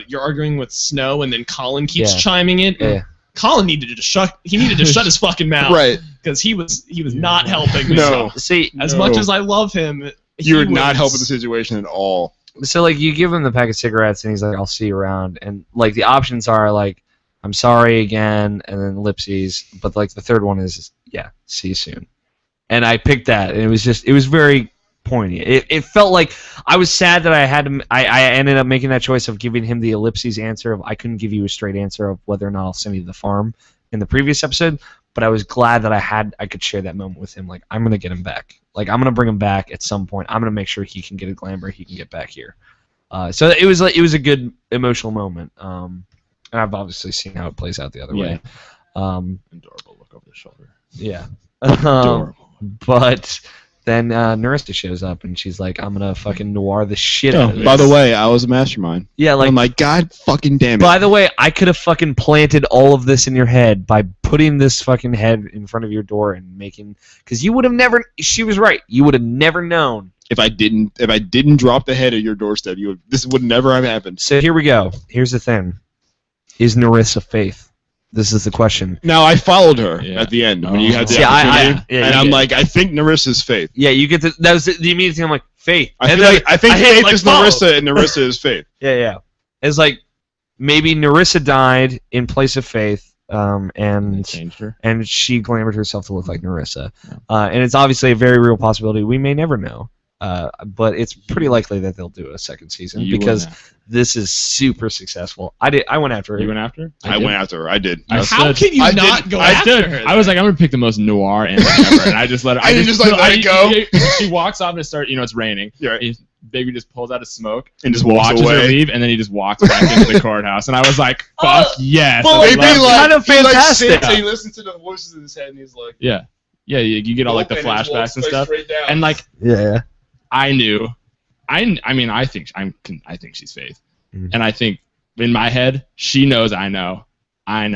you're arguing with Snow and then Colin keeps chiming in. Yeah. Colin needed to shut his fucking mouth, Right. Because he was not helping. No. See, As much as I love him, You're he not was- helping the situation at all. so like you give him the pack of cigarettes and he's like, I'll see you around, and like the options are like, I'm sorry again, and then ellipses, but like the third one is see you soon. And I picked that, and it was very poignant. It felt like I was sad that I ended up making that choice of giving him the ellipses answer of I couldn't give you a straight answer of whether or not I'll send you to the farm in the previous episode, but I was glad that I could share that moment with him. Like, I'm gonna get him back. Like, I'm gonna bring him back at some point. I'm gonna make sure he can get a glamour, he can get back here. So it was a good emotional moment. And I've obviously seen how it plays out the other way. Adorable look over the shoulder. Yeah. Adorable. But then Narissa shows up and she's like, I'm gonna fucking noir the shit out of this. By the way, I was a mastermind. Yeah, like, I'm like, God fucking damn it. by the way, I could have fucking planted all of this in your head by putting this fucking head in front of your door and making, because you would have never. She was right. You would have never known. If I didn't drop the head at your doorstep, this would never have happened. So here we go. Here's the thing: is Narissa faith? This is the question. Now I followed her Yeah. at the end when you had the See, opportunity, yeah, and you I'm get- like, I think Narissa's faith. Yeah, you get to. That was the immediate thing. I'm like, faith. I And feel then like I think hit, faith like, is follow. Narissa, and Narissa is faith. Yeah. It's like maybe Narissa died in place of Faith, and Changed her. and she glamored herself to look like Narissa. And it's obviously a very real possibility. We may never know. But it's pretty likely that they'll do a second season because this is super successful. I went after it. You went after? I went after her. I did. How can you not go I after did. her? I was like, I'm gonna pick the most noir ending ever, and I just let her. I didn't just, like, let it go. She walks off and it starts. It's raining. Yeah, right. Baby just pulls out a smoke And just walks watches away. her leave, and then he just walks back into the courthouse. And I was like, "Fuck yes!" well, I it'd be love like- it. kind of he, like, fantastic. sits and he listens to the voices in his head, and he's like, Yeah, you get all like the and he just walks flashbacks and like stuff, straight down. and like Yeah. I knew, I mean, I think she's Faith, Mhm. and I think in my head she knows I know, and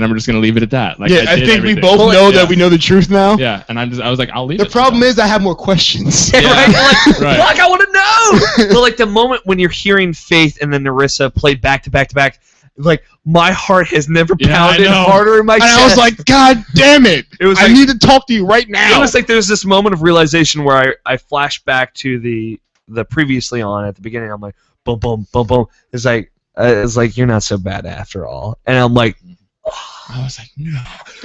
I'm just gonna leave it at that. Like, yeah, I did think we everything. both know Yeah. that we know the truth now. Yeah, and I was like, I'll leave The it. problem is I have more questions. Right? Like, Right. fuck, I want to know. But like the moment when you're hearing Faith and then Narissa played back to back to back, like my heart has never Yeah, I pounded know. harder in my And chest. I was like, God damn it! It was I like- need to talk to you right now. It was like there was this moment of realization where I flashed back to the previously on at the beginning. I'm like, boom, boom, boom, boom. It's like you're not so bad after all. And I'm like, I was like, no.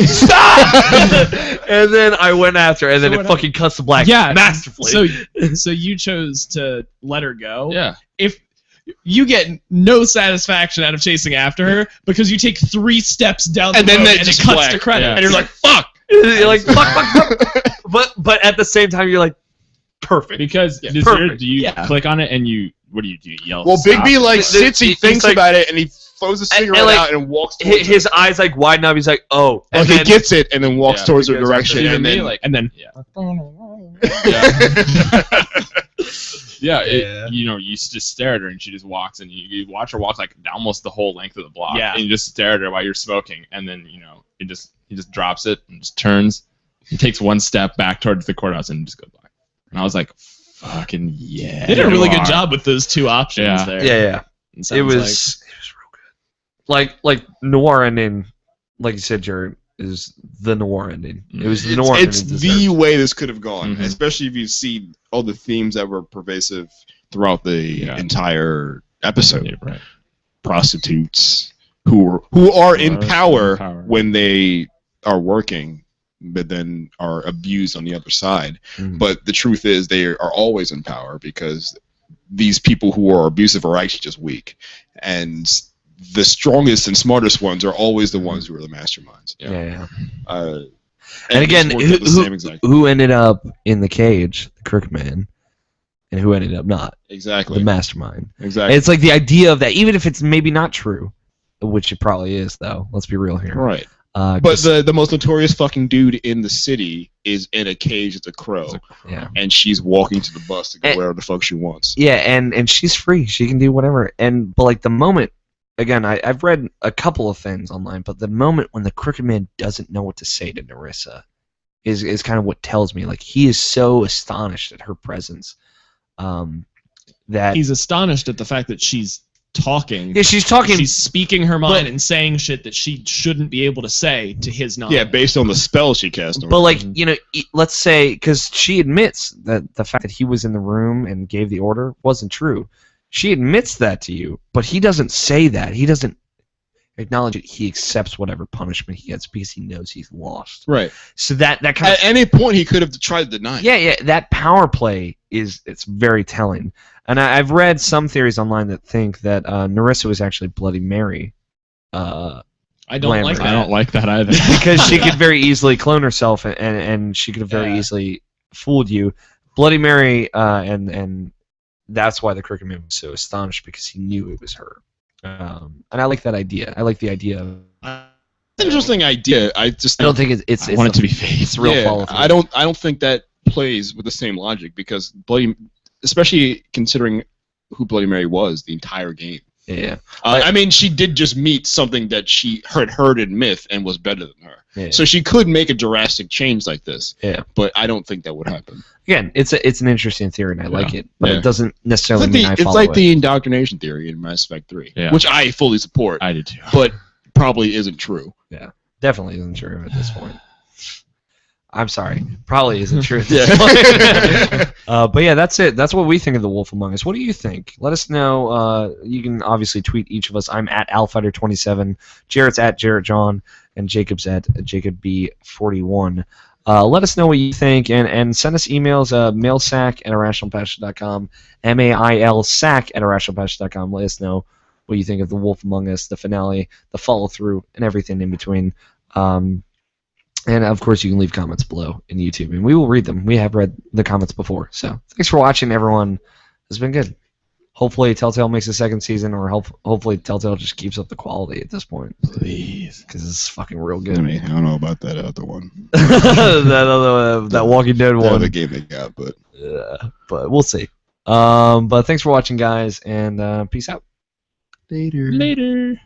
stop! And then I went after, and then So it what fucking cuts to black Yeah, masterfully. So you chose to let her go. Yeah. If you get no satisfaction out of chasing after her because you take 3 steps down the And then road it and it just cuts black. to credit. Yeah. and you're like, fuck! You're like, fuck. But at the same time, you're like, perfect. Because Yeah, perfect. do you Yeah. click on it and what do you do? You yell? Well, stop? Big B like The- sits, he he's thinks like- about it, and he throws a cigarette and, like, out and walks towards His eyes like widen up. He's like, oh. it. Like, he gets it and then walks Yeah, towards he the goes direction. after it. And Even me, then, like, And then yeah, you just stare at her and she just walks, and you watch her walk like almost the whole length of the block. Yeah. And you just stare at her while you're smoking, and then he just drops it and just turns, and takes one step back towards the courthouse and just goes back. And I was like, fucking yeah. they did a really good Noir. job with those 2 options Yeah. there. Yeah. It, It was real good. Like noir ending, like you said, Jared, is the noir ending. It was the noir it's ending. the way this could have gone, Mhm. especially if you see all the themes that were pervasive throughout the Yeah. entire episode. Yeah, right. Prostitutes who are in power when they are working, but then are abused on the other side. Mhm. But the truth is, they are always in power because these people who are abusive are actually just weak, and the strongest and smartest ones are always the ones who are the masterminds. Yeah. And again, it's worked out the same exact. who ended up in the cage? The Crook Man. And who ended up not? Exactly. The mastermind. Exactly. It's like the idea of that, even if it's maybe not true, which it probably is, though. Let's be real here. Right. But the most notorious fucking dude in the city is in a cage as a crow. Yeah. And she's walking to the bus to go wherever the fuck she wants. Yeah, and she's free. She can do whatever. But like the moment, again, I've read a couple of things online, but the moment when the Crooked Man doesn't know what to say to Nerissa is kind of what tells me. Like, he is so astonished at her presence that he's astonished at the fact that she's talking. Yeah, she's talking. She's speaking her mind and saying shit that she shouldn't be able to say to his knowledge. Yeah, based on the spell she cast on her. But like, let's say, because she admits that the fact that he was in the room and gave the order wasn't true. She admits that to you, but he doesn't say that. He doesn't acknowledge it. He accepts whatever punishment he gets because he knows he's lost. Right. So that kind of, at any point he could have tried to deny it. Yeah, that power play it's very telling. And I've read some theories online that think that Nerissa was actually Bloody Mary. I don't like that. I don't like that either. Because she could very easily clone herself, and she could have very easily fooled you. Bloody Mary, and that's why the Crooked Man was so astonished, because he knew it was her. And I like that idea. I like the idea of... Interesting idea. I don't think it's I want it to be fake. It's real follow through. I don't think that plays with the same logic, because especially considering who Bloody Mary was the entire game. Yeah. I mean, she did just meet something that she heard in myth and was better than her. Yeah. So she could make a drastic change like this. Yeah. But I don't think that would happen. Again, it's an interesting theory, and I like it, but it doesn't necessarily mean I follow it. It's like the indoctrination theory in Mass Effect 3, which I fully support. I did too. But probably isn't true. Yeah. Definitely isn't true at this point. I'm sorry. Probably isn't true at this point. But yeah, that's it. That's what we think of The Wolf Among Us. What do you think? Let us know. You can obviously tweet each of us. I'm at AlFighter27. Jarrett's at JarrettJohn. And Jacob's at JacobB41. Let us know what you think, and send us emails, mailsack@irrationalpassion.com, mailsack@irrationalpassion.com. Let us know what you think of The Wolf Among Us, the finale, the follow-through, and everything in between. And, of course, you can leave comments below in YouTube, and we will read them. We have read the comments before. So thanks for watching, everyone. It's been good. Hopefully Telltale makes a second season, or hopefully Telltale just keeps up the quality at this point. Please. Because it's fucking real good. I mean, I don't know about that other one. that Walking Dead one. The game they got, but... but we'll see. But thanks for watching, guys, and peace out. Later.